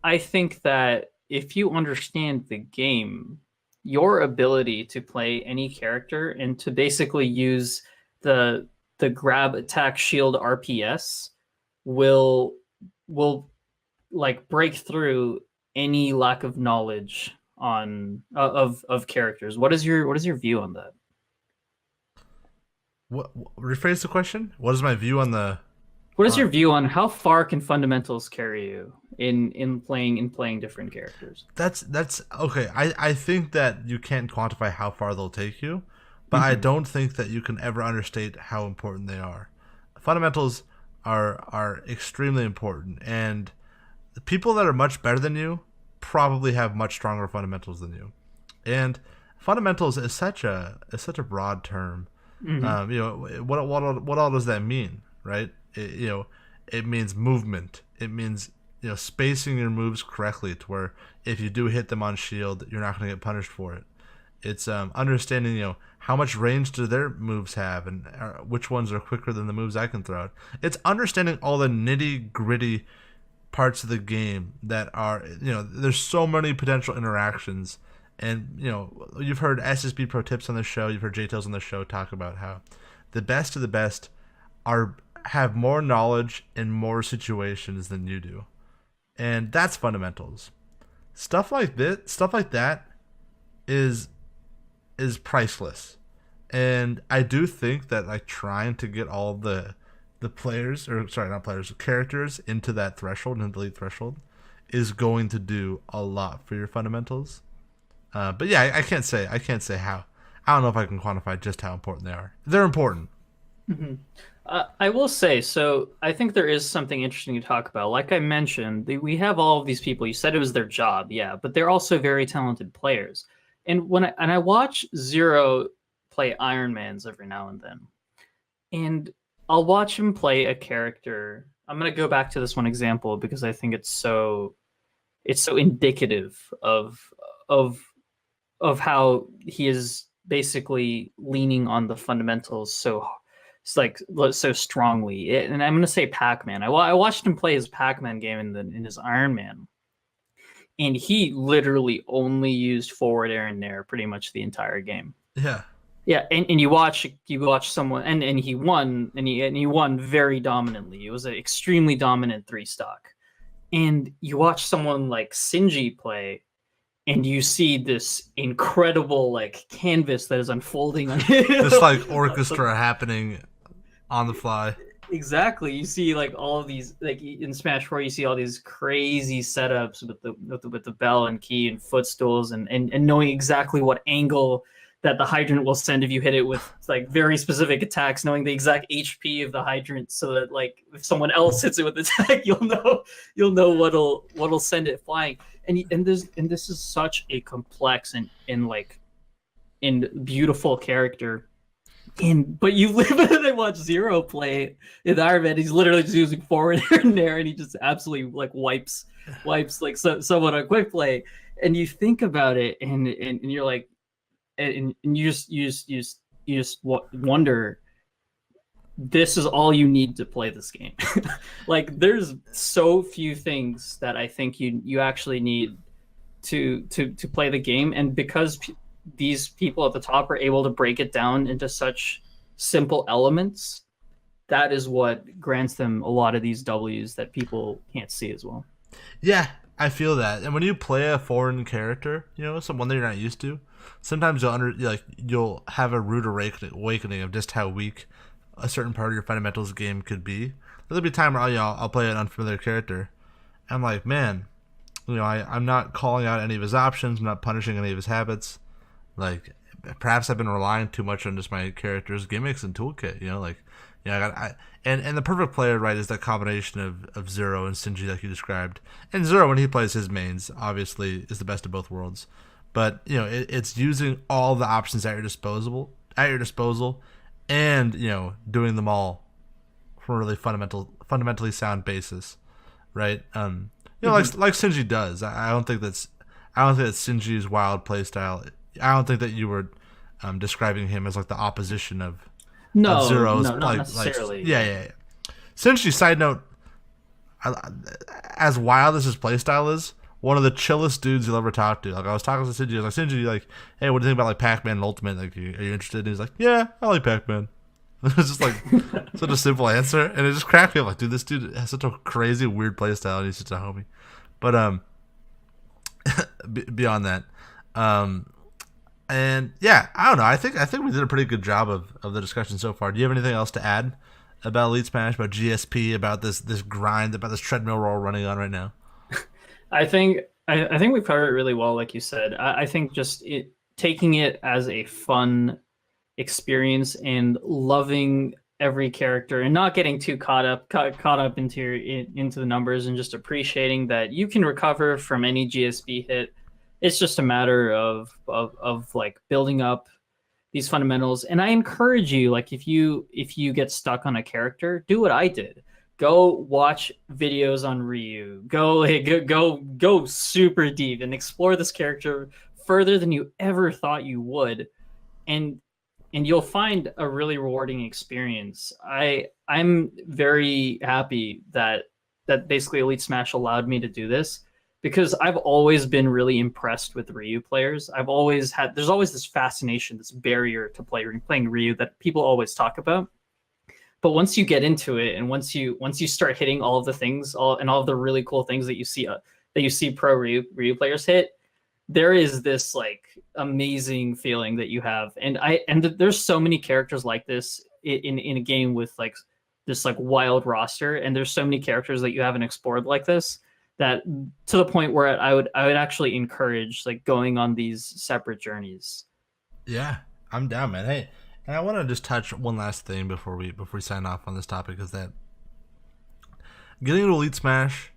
I think that if you understand the game, your ability to play any character and to basically use the grab attack shield RPS will like break through any lack of knowledge on of characters. What is your view on that? Rephrase the question? What is my view on the? What is your view on how far can fundamentals carry you in playing different characters? That's okay. I think that you can't quantify how far they'll take you, but I Mhm. don't think that you can ever understate how important they are. Fundamentals are extremely important, and the people that are much better than you probably have much stronger fundamentals than you. And fundamentals is such a broad term. Mhm. What all does that mean, right? It means movement. It means spacing your moves correctly to where if you do hit them on shield, you're not going to get punished for it. It's understanding how much range do their moves have and which ones are quicker than the moves I can throw out. It's understanding all the nitty gritty parts of the game that are there's so many potential interactions. And you've heard SSB Pro Tips on the show, you've heard JTails on the show talk about how the best of the best are have more knowledge in more situations than you do. And that's fundamentals. Stuff like that is priceless. And I do think that like trying to get all the players, or sorry, not players, characters into that threshold, into the elite threshold, is going to do a lot for your fundamentals. But yeah, I can't say how. I don't know if I can quantify just how important they are. They're important. Mhm. I will say, so I think there is something interesting to talk about. Like I mentioned, we have all of these people. You said it was their job, yeah, but they're also very talented players. And I watch Zero play Iron Mans every now and then, and I'll watch him play a character. I'm gonna go back to this one example because I think it's so indicative of of how he is basically leaning on the fundamentals it's like so strongly. And I'm going to say Pac-Man. I watched him play his Pac-Man game in his Iron Man, and he literally only used forward air and nair pretty much the entire game. Yeah. Yeah, and you watch someone and he won and he won very dominantly. It was an extremely dominant three stock. And you watch someone like Sinji play and you see this incredible like canvas that is unfolding on Just like orchestra happening on the fly. exactly. You see like all of these like in Smash 4 you see all these crazy setups with the bell and key and footstools and knowing exactly what angle that the hydrant will send if you hit it with like very specific attacks, knowing the exact HP of the hydrant so that like if someone else hits it with attack, you'll know what'll send it flying. And this is such a complex and like and beautiful character. But you live and watch Zero play in Iron Man. He's literally just using forward air and there, and he just absolutely like wipes like someone on quick play. And you think about it, and you're like, and you just wonder, this is all you need to play this game. Like there's so few things that I think you actually need to play the game, and because these people at the top are able to break it down into such simple elements, that is what grants them a lot of these W's that people can't see as well. Yeah, I feel that. And when you play a foreign character, someone that you're not used to, sometimes you'll have a rude awakening of just how weak a certain part of your fundamentals game could be. There'll be a time where I'll play an unfamiliar character. I'm like, man, I'm not calling out any of his options. I'm not punishing any of his habits. Like, perhaps I've been relying too much on just my character's gimmicks and toolkit. And the perfect player, right, is that combination of Zero and Shinji, like you described. And Zero, when he plays his mains, obviously is the best of both worlds. But it's using all the options at your disposal, and doing them all from a really fundamentally sound basis, right? Like Shinji does. I don't think that Shinji's wild playstyle. I don't think that you were describing him as like the opposition of Zero's. No, not necessarily. Yeah. Shinji, side note, as wild as his playstyle is, one of the chillest dudes you'll ever talk to. Like, I was talking to Shinji, I was like, Shinji, like, hey, what do you think about like Pac-Man and Ultimate? Like, are you interested? And he's like, yeah, I like Pac-Man. It's just like such a simple answer, and it just cracked me up. Like, dude, this dude has such a crazy, weird playstyle, and he's such a homie. But beyond that, and yeah, I don't know. I think we did a pretty good job of the discussion so far. Do you have anything else to add about Elite Smash, about GSP, about this grind, about this treadmill we're all running on right now? I think we've covered it really well, like you said. I think just taking it as a fun experience and loving every character and not getting too caught up into the numbers, and just appreciating that you can recover from any GSP hit. It's just a matter of like building up these fundamentals. And I encourage you, like, if you get stuck on a character, do what I did. Go watch videos on Ryu. Go super deep and explore this character further than you ever thought you would, and you'll find a really rewarding experience. I'm very happy that basically Elite Smash allowed me to do this, because I've always been really impressed with Ryu players. There's always this fascination, this barrier to playing Ryu that people always talk about. But once you get into it, and once you start hitting all of the things, all of the really cool things that you see pro Ryu players hit, there is this like amazing feeling that you have. And there's so many characters like this in a game with like this like wild roster, and there's so many characters that you haven't explored like this, that to the point where I would actually encourage like going on these separate journeys. Yeah, I'm down, man. Hey, and I want to just touch one last thing before we sign off on this topic, is that getting to Elite Smash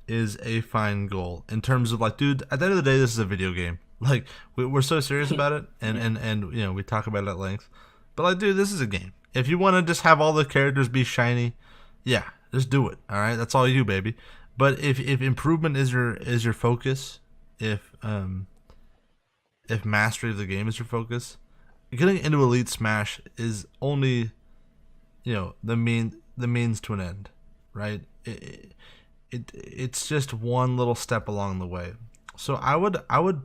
is a fine goal in terms of like, dude, at the end of the day, this is a video game. Like, we're so serious about it, and we talk about it at length. But like, dude, this is a game. If you want to just have all the characters be shiny, yeah, just do it. All right, that's all you, baby. But if improvement is your focus, if mastery of the game is your focus, getting into Elite Smash is only, the means to an end, right? It's just one little step along the way. So I would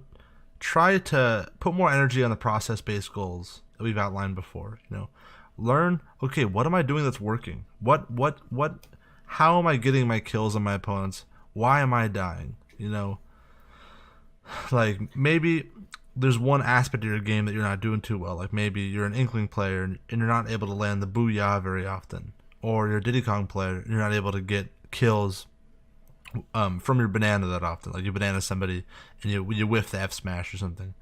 try to put more energy on the process-based goals that we've outlined before. Learn, okay, what am I doing that's working? How am I getting my kills on my opponents? Why am I dying? Like, maybe there's one aspect of your game that you're not doing too well. Like, maybe you're an Inkling player and you're not able to land the Booyah very often. Or you're a Diddy Kong player and you're not able to get kills from your banana that often. Like, you banana somebody and you whiff the F smash or something.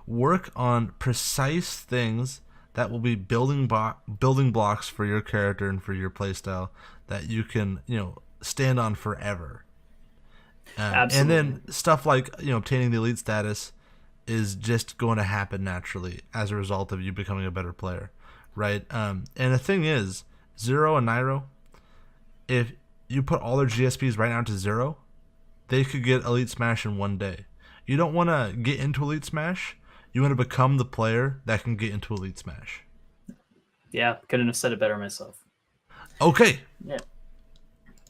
Work on precise things that will be building blocks for your character and for your playstyle that you can stand on forever. Absolutely. And then stuff like obtaining the elite status is just going to happen naturally as a result of you becoming a better player, right? And the thing is, Zero and Nairo, if you put all their GSPs right now to 0, they could get Elite Smash in one day. You don't want to get into Elite Smash. You want to become the player that can get into Elite Smash. Yeah, couldn't have said it better myself. Okay. Yeah.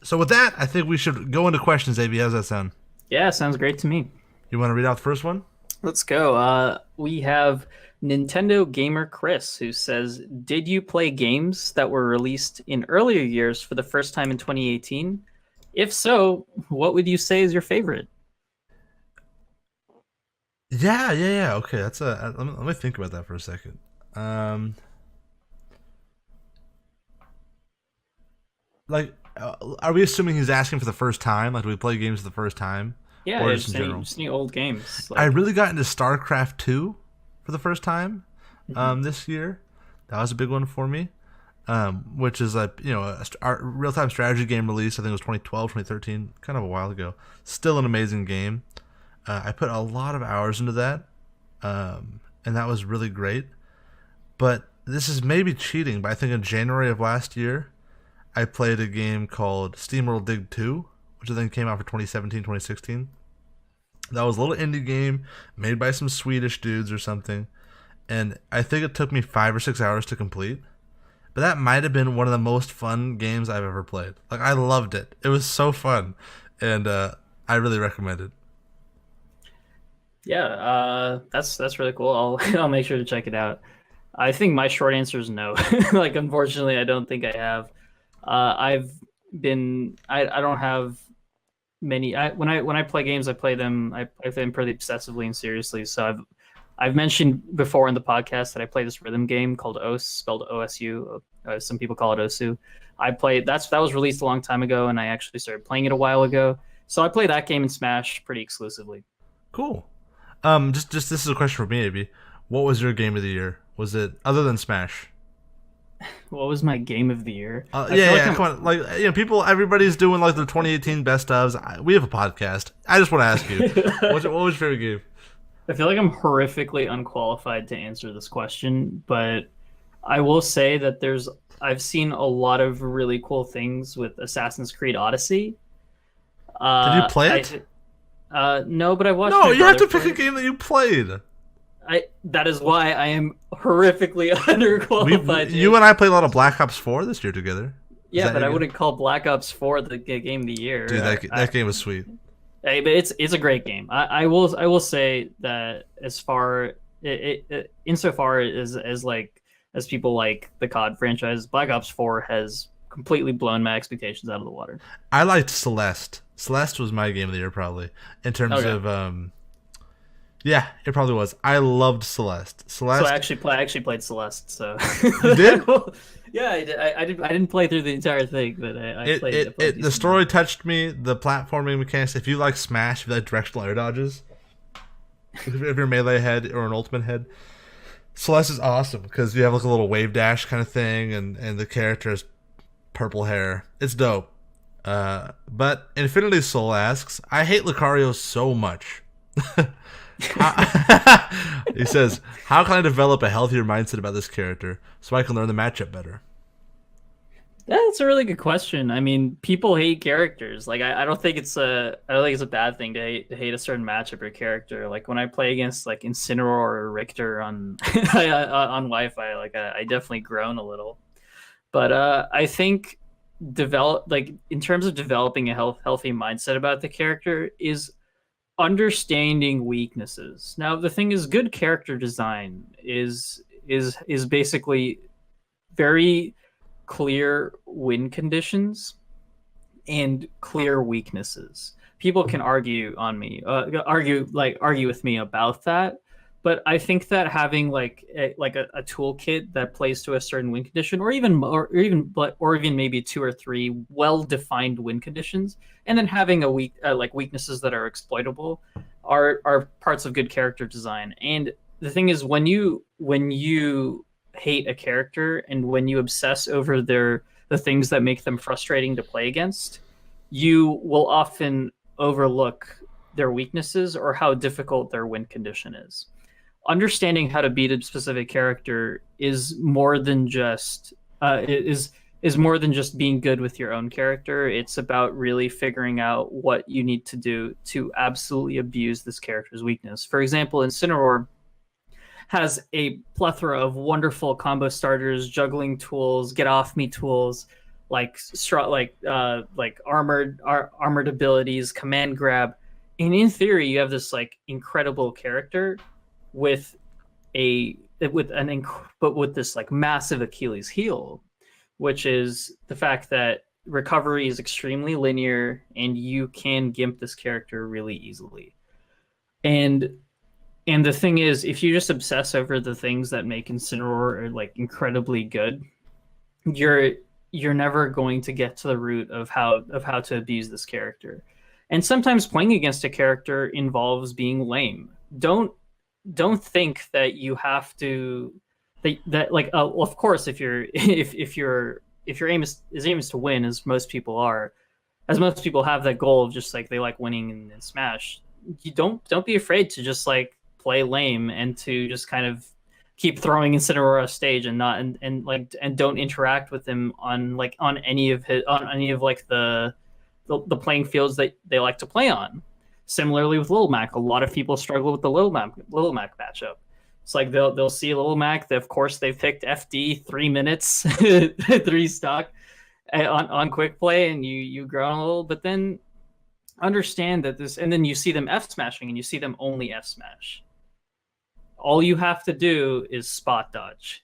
So with that, I think we should go into questions, AB. How's that sound? Yeah, sounds great to me. You want to read out the first one? Let's go. We have Nintendo Gamer Chris, who says, did you play games that were released in earlier years for the first time in 2018? If so, what would you say is your favorite? Yeah. Okay, that's let me think about that for a second. Like, are we assuming he's asking for the first time? Like, do we play games for the first time, Yeah, or yeah, just in general. just any old games. I Like, really got into StarCraft 2 for the first time mhm. this year. That was a big one for me. Which is a real time strategy game release. I think it was 2012, 2013, kind of a while ago. Still an amazing game. I put a lot of hours into that, and that was really great. But this is maybe cheating, but I think in January of last year, I played a game called SteamWorld Dig 2, which I think came out for 2017, 2016. That was a little indie game made by some Swedish dudes or something, and I think it took me 5 or 6 hours to complete. But that might have been one of the most fun games I've ever played. Like, I loved it. It was so fun, and I really recommend it. Yeah, that's really cool. I'll I'll make sure to check it out. I think my short answer is no. Like, unfortunately, I don't think I have. I've I don't have many. When I play games, I play them pretty obsessively and seriously. So I've mentioned before in the podcast that I play this rhythm game called OS, spelled OSU. Some people call it OSU. I played that was released a long time ago, and I actually started playing it a while ago. So I play that game in Smash pretty exclusively. Cool. Just this is a question for me, Abby. What was your game of the year? Was it other than Smash? What was my game of the year? Yeah, come on. Like, people, everybody's doing like the 2018 best ofs. We have a podcast. I just want to ask you, what was your favorite game? I feel like I'm horrifically unqualified to answer this question, but I will say that I've seen a lot of really cool things with Assassin's Creed Odyssey. Did you play it? No, but I watched. No, my you have to brother pick play a game that you played. that is why I am horrifically underqualified. You and I played a lot of Black Ops 4 this year together. Yeah, but I wouldn't call Black Ops 4 the game of the year. Dude, that game was sweet. Hey, but it's a great game. I will say that insofar as people like the COD franchise, Black Ops 4 has completely blown my expectations out of the water. I liked Celeste. Celeste was my game of the year probably in terms of yeah, it probably was. I loved Celeste. So I actually played Celeste. So you did? Yeah, I did. I didn't play through the entire thing, but I played. The story touched me. The platforming mechanics. If you like Smash, if you like directional air dodges, if you're a melee head or an ultimate head, Celeste is awesome because you have like a little wave dash kind of thing, and the character has purple hair. It's dope. But Infinity Soul asks, I hate Lucario so much. He says, how can I develop a healthier mindset about this character so I can learn the matchup better? That's a really good question. I mean, people hate characters. Like, I don't think it's a bad thing to hate a certain matchup or character. Like, when I play against like Incineroar or Richter on on Wi-Fi, like I definitely groan a little. But I think in terms of developing a healthy mindset about the character is understanding weaknesses. Now, the thing is, good character design is basically very clear win conditions and clear weaknesses. People can argue with me about that, but I think that having like a toolkit that plays to a certain win condition, or even maybe two or three well-defined win conditions, and then having weaknesses that are exploitable, are parts of good character design. And the thing is, when you hate a character and when you obsess over the things that make them frustrating to play against, you will often overlook their weaknesses or how difficult their win condition is. Understanding how to beat a specific character is more than just being good with your own character. It's about really figuring out what you need to do to absolutely abuse this character's weakness. For example, Incineroar has a plethora of wonderful combo starters, juggling tools, get off me tools, like armored abilities, command grab. And in theory, you have this like incredible character with this like massive Achilles heel, which is the fact that recovery is extremely linear and you can gimp this character really easily. And the thing is, if you just obsess over the things that make Incineroar like incredibly good, you're never going to get to the root of how to abuse this character. And sometimes playing against a character involves being lame. Don't think that you have to that like well, of course if you're if your aim is to win, as most people are, as most people have that goal of just like they like winning in Smash, you don't be afraid to just like play lame and to just kind of keep throwing Incineroar off stage and not and don't interact with him on like on any of like the playing fields that they like to play on. Similarly with Lil Mac, a lot of people struggle with the Lil Mac matchup. It's like they'll see Lil Mac. Of course, they've picked FD 3 minutes, 3 stock on quick play, and you groan a little, but then understand that this, and then you see them F smashing, and you see them only F smash. All you have to do is spot dodge.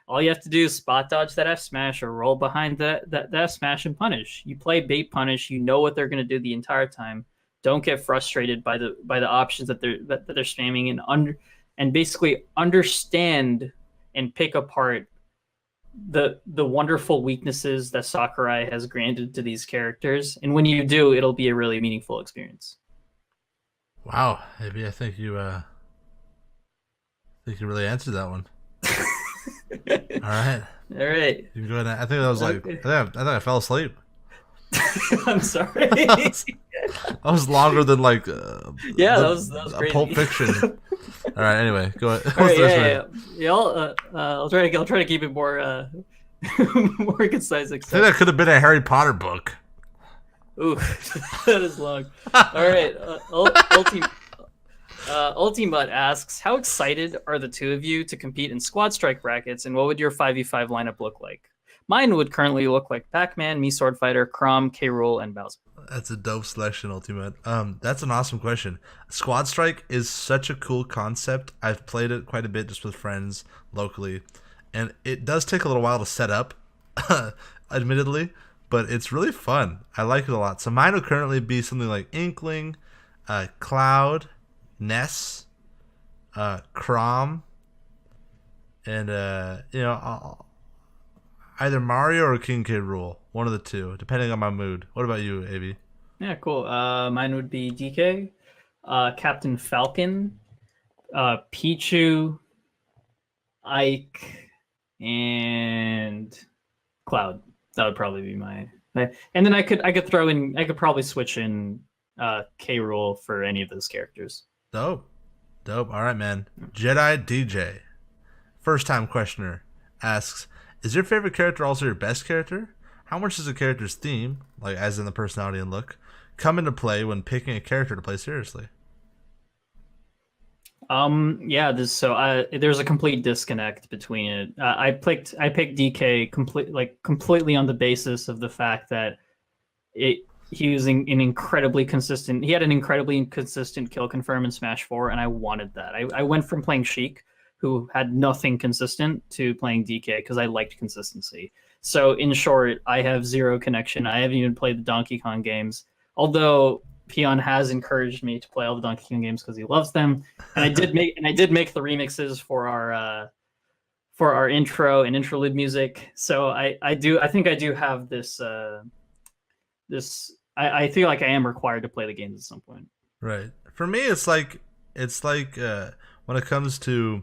All you have to do is spot dodge that F smash or roll behind that F smash and punish. You play bait punish. You know what they're going to do the entire time. Don't get frustrated by the options that they're spamming and basically understand and pick apart the wonderful weaknesses that Sakurai has granted to these characters. And when you do, it'll be a really meaningful experience. Wow, Abhi, I think you really answered that one. All right. You can go ahead. I think that was like I think I fell asleep. I'm sorry. That was longer than like that was crazy. Pulp Fiction. All right. Anyway, go ahead. All right, I'll try to keep it more more concise. I think that could have been a Harry Potter book. Ooh, that is long. All right, Ultimut asks, how excited are the two of you to compete in Squad Strike brackets, and what would your 5v5 lineup look like? Mine would currently look like Pac-Man, me Sword Fighter, Chrom, K-Rool, and Bowser. That's a dope selection, Ultimate. That's an awesome question. Squad Strike is such a cool concept. I've played it quite a bit just with friends locally, and it does take a little while to set up, admittedly, but it's really fun. I like it a lot. So mine would currently be something like Inkling, Cloud, Ness, Chrom, and either Mario or King K. Rool. One of the two, depending on my mood. What about you, Abhi? Yeah, cool. Mine would be DK, Captain Falcon, Pichu, Ike, and Cloud. That would probably be my. And then I could throw in. I could probably switch in K. Rool for any of those characters. Dope. All right, man. Jedi DJ, first time questioner, asks, is your favorite character also your best character? How much does a character's theme, like as in the personality and look, come into play when picking a character to play seriously? There's a complete disconnect between it. I picked DK completely on the basis of the fact that he was an incredibly consistent. He had an incredibly consistent kill confirm in Smash 4, and I wanted that. I went from playing Sheik, who had nothing consistent, to playing DK because I liked consistency. So in short, I have zero connection. I haven't even played the Donkey Kong games, although Peon has encouraged me to play all the Donkey Kong games because he loves them. And I did make the remixes for our intro and interlude music. So I think I do have this I feel like I am required to play the games at some point. Right. For me, it's like when it comes to,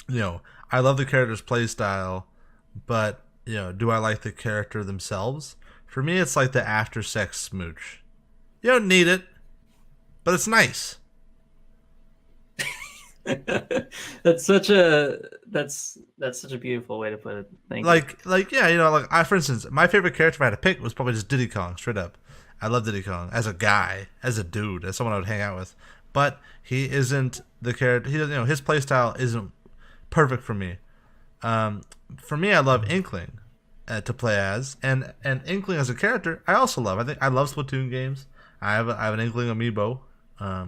I love the character's play style, but do I like the character themselves? For me, it's like the after sex smooch. You don't need it, but it's nice. That's such a beautiful way to put it. Thank you. For instance, my favorite character if I had to pick was probably just Diddy Kong, straight up. I love Diddy Kong as a guy, as a dude, as someone I would hang out with. But he isn't the character. He doesn't. His playstyle isn't perfect for me. For me, I love Inkling to play as, and Inkling as a character, I also love. I think I love Splatoon games. I have an Inkling amiibo. I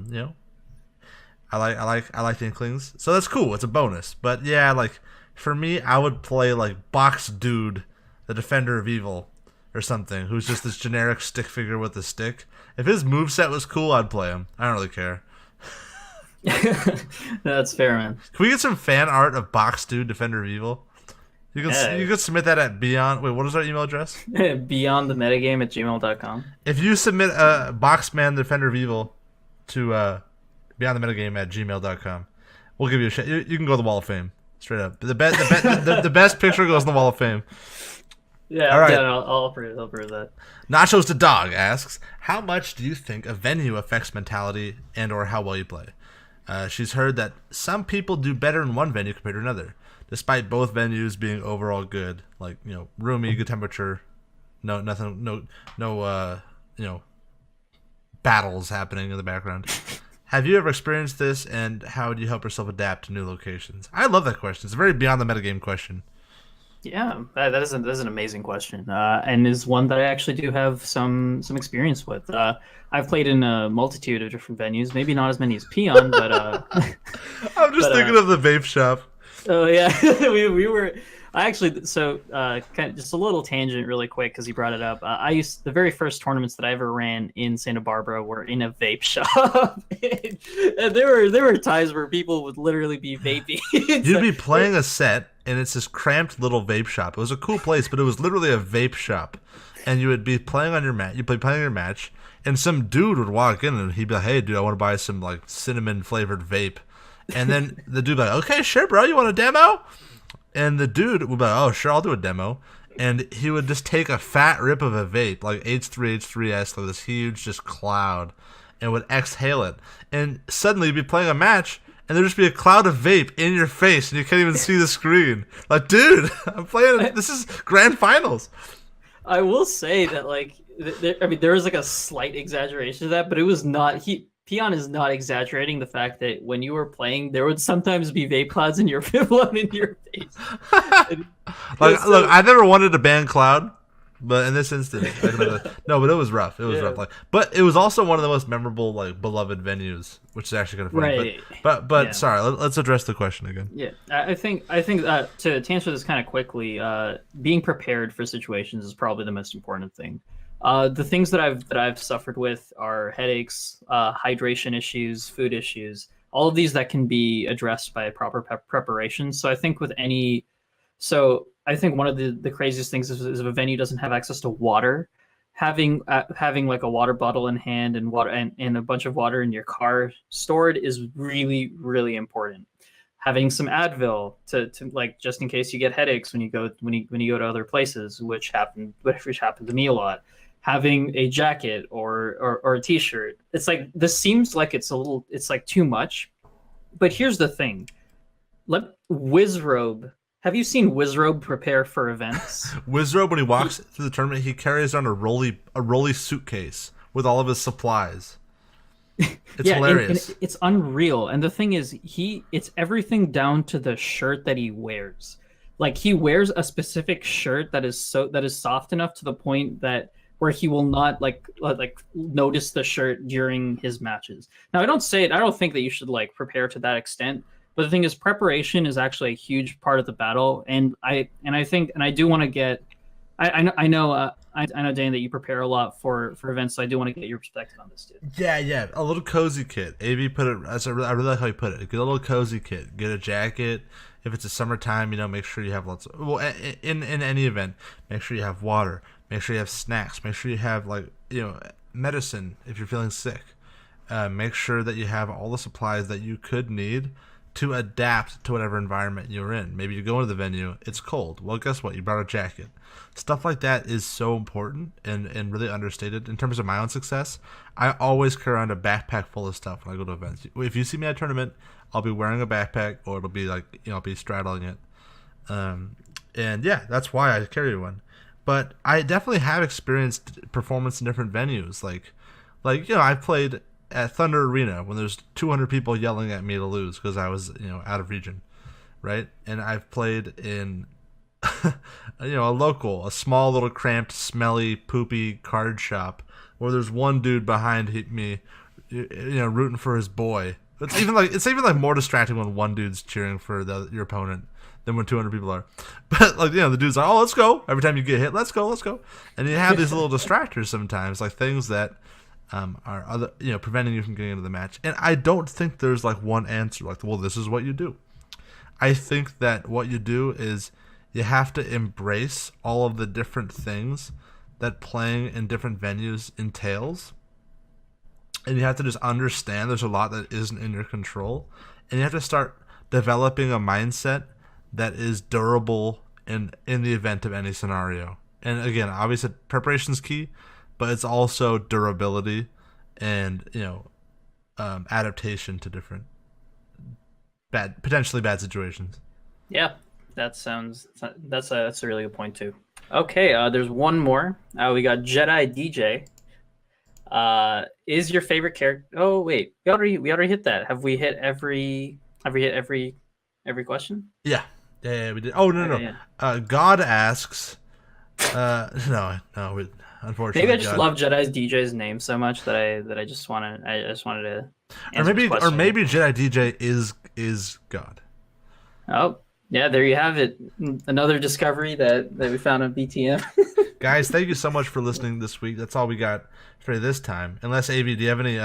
like the Inklings, so that's cool. It's a bonus. But yeah, like for me, I would play like Box Dude, the Defender of Evil, or something, who's just this generic stick figure with a stick. If his moveset was cool, I'd play him. I don't really care. That's fair, man. Can we get some fan art of Box Dude, Defender of Evil? You can submit that at Beyond. Wait, what is our email address? beyondthemetagame@gmail.com. If you submit a Boxman Defender of Evil to beyondthemetagame@gmail.com, we'll give you a shot. You can go to the Wall of Fame straight up. The best picture goes in the Wall of Fame. Yeah, all right. Yeah, I'll approve that. Nachos the Dog asks, how much do you think a venue affects mentality and or how well you play? She's heard that some people do better in one venue compared to another, despite both venues being overall good, like, roomy, good temperature, no battles happening in the background. Have you ever experienced this, and how do you help yourself adapt to new locations? I love that question. It's a very beyond the metagame question. Yeah, that is an amazing question, and is one that I actually do have some experience with. I've played in a multitude of different venues, maybe not as many as Peon, but I'm just thinking of the vape shop. Oh yeah, we were. I actually kind of just a little tangent really quick because you brought it up. The very first tournaments that I ever ran in Santa Barbara were in a vape shop, and there were times where people would literally be vaping. You'd be playing a set, and it's this cramped little vape shop. It was a cool place, but it was literally a vape shop, and you would be playing on your mat. You'd be playing your match, and some dude would walk in, and he'd be like, "Hey, dude, I want to buy some like cinnamon flavored vape," and then the dude would be like, "Okay, sure, bro, you want a demo?" And the dude would be like, "Oh, sure, I'll do a demo." And he would just take a fat rip of a vape, like H3H3S, like this huge just cloud, and would exhale it. And suddenly you'd be playing a match, and there'd just be a cloud of vape in your face, and you can't even see the screen. Like, dude, I'm playing, this is grand finals. I will say that, like, there was like a slight exaggeration to that, but it was not, Peon is not exaggerating the fact that when you were playing, there would sometimes be vape clouds in your blown in your face. Look, I never wanted to ban cloud, but in this instance, no, but it was rough. It was rough. But it was also one of the most memorable, beloved venues, which is actually kind of funny. Right. But sorry, let's address the question again. Yeah, I think to answer this kind of quickly, being prepared for situations is probably the most important thing. The things that I've suffered with are headaches, hydration issues, food issues, all of these that can be addressed by a proper preparation. So I think I think one of the craziest things is if a venue doesn't have access to water, having like a water bottle in hand and water and a bunch of water in your car stored is really, really important. Having some Advil to like just in case you get headaches when you go to other places, which happened to me a lot. Having a jacket or a t-shirt. It's like, this seems like it's like too much, but here's the thing. Wizrobe. Have you seen Wizrobe prepare for events? Wizrobe, when he walks through the tournament, he carries on a rolly suitcase with all of his supplies. It's hilarious. And it's unreal. And the thing is, it's everything down to the shirt that he wears. Like, he wears a specific shirt that is soft enough to the point that where he will not like notice the shirt during his matches. Now, I don't think that you should like prepare to that extent, but the thing is, preparation is actually a huge part of the battle. And I do want to get, I know Dane, that you prepare a lot for events, so I do want to get your perspective on this too. Yeah, a little cozy kit. AB put it. I really like how you put it. Get a little cozy kit. Get a jacket. If it's a summertime, make sure you have lots of. Well, in any event, make sure you have water. Make sure you have snacks. Make sure you have medicine if you're feeling sick. Make sure that you have all the supplies that you could need to adapt to whatever environment you're in. Maybe you go into the venue, it's cold. Well, guess what? You brought a jacket. Stuff like that is so important and really understated. In terms of my own success, I always carry around a backpack full of stuff when I go to events. If you see me at a tournament, I'll be wearing a backpack, or it'll be I'll be straddling it. And yeah, that's why I carry one. But I definitely have experienced performance in different venues. I've played at Thunder Arena when there's 200 people yelling at me to lose because I was, out of region, right? And I've played in, a small little cramped, smelly, poopy card shop where there's one dude behind me, rooting for his boy. It's even more distracting when one dude's cheering for your opponent than when 200 people are. But the dude's like, "Oh, let's go!" Every time you get hit, let's go. And you have these little distractors sometimes, like things that are other, preventing you from getting into the match. And I don't think there's one answer, well, this is what you do. I think that what you do is you have to embrace all of the different things that playing in different venues entails. And you have to just understand there's a lot that isn't in your control. And you have to start developing a mindset that is durable in the event of any scenario. And again, obviously preparation is key, but it's also durability and adaptation to different potentially bad situations. Yeah, that's a really good point too. Okay, there's one more. We got Jedi DJ. Is your favorite character? Oh wait, we already hit that. Have we hit every? Have we hit every question? Yeah, we did. Oh no, Okay, no. yeah. God asks. No, Maybe unfortunately, I just God. love Jedi's DJ's name so much that I just wanted to Or answer this maybe question. Jedi DJ is God. Oh, yeah, there you have it. Another discovery that we found on BTM. Guys, thank you so much for listening this week. That's all we got for this time. Unless AV, do you have any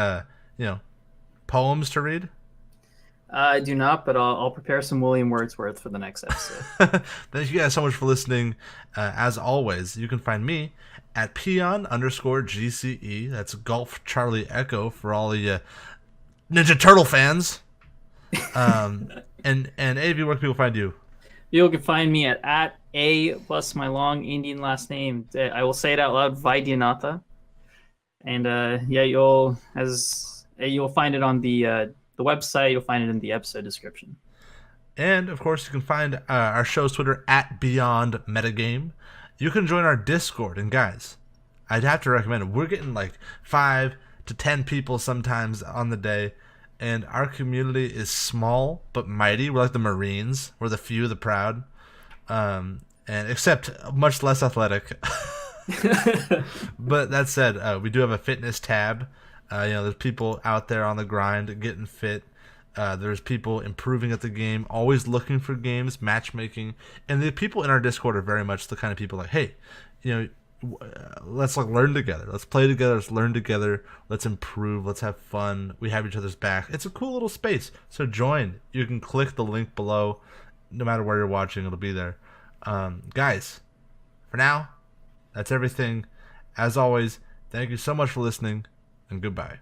poems to read? I do not, but I'll prepare some William Wordsworth for the next episode. Thank you guys so much for listening. As always, you can find me at Peon_GCE. That's Golf Charlie Echo for all of you Ninja Turtle fans. And AV, where can people find you? You can find me at A plus my long Indian last name. I will say it out loud, Vaidyanatha. And you'll find it on the website. You'll find it in the episode description. And of course, you can find our show's Twitter at Beyond Metagame. You can join our Discord, and guys, I'd have to recommend it. We're getting like 5 to 10 people sometimes on the day, and our community is small but mighty. We're like the Marines. We're the few, the proud, and except much less athletic. But that said, we do have a fitness tab. There's people out there on the grind getting fit. There's people improving at the game, always looking for games, matchmaking, and the people in our Discord are very much the kind of people like, hey, let's like learn together, let's play together, let's learn together, let's improve, let's have fun. We have each other's back. It's a cool little space. So join. You can click the link below. No matter where you're watching, it'll be there. Guys, for now, that's everything. As always, thank you so much for listening, and goodbye.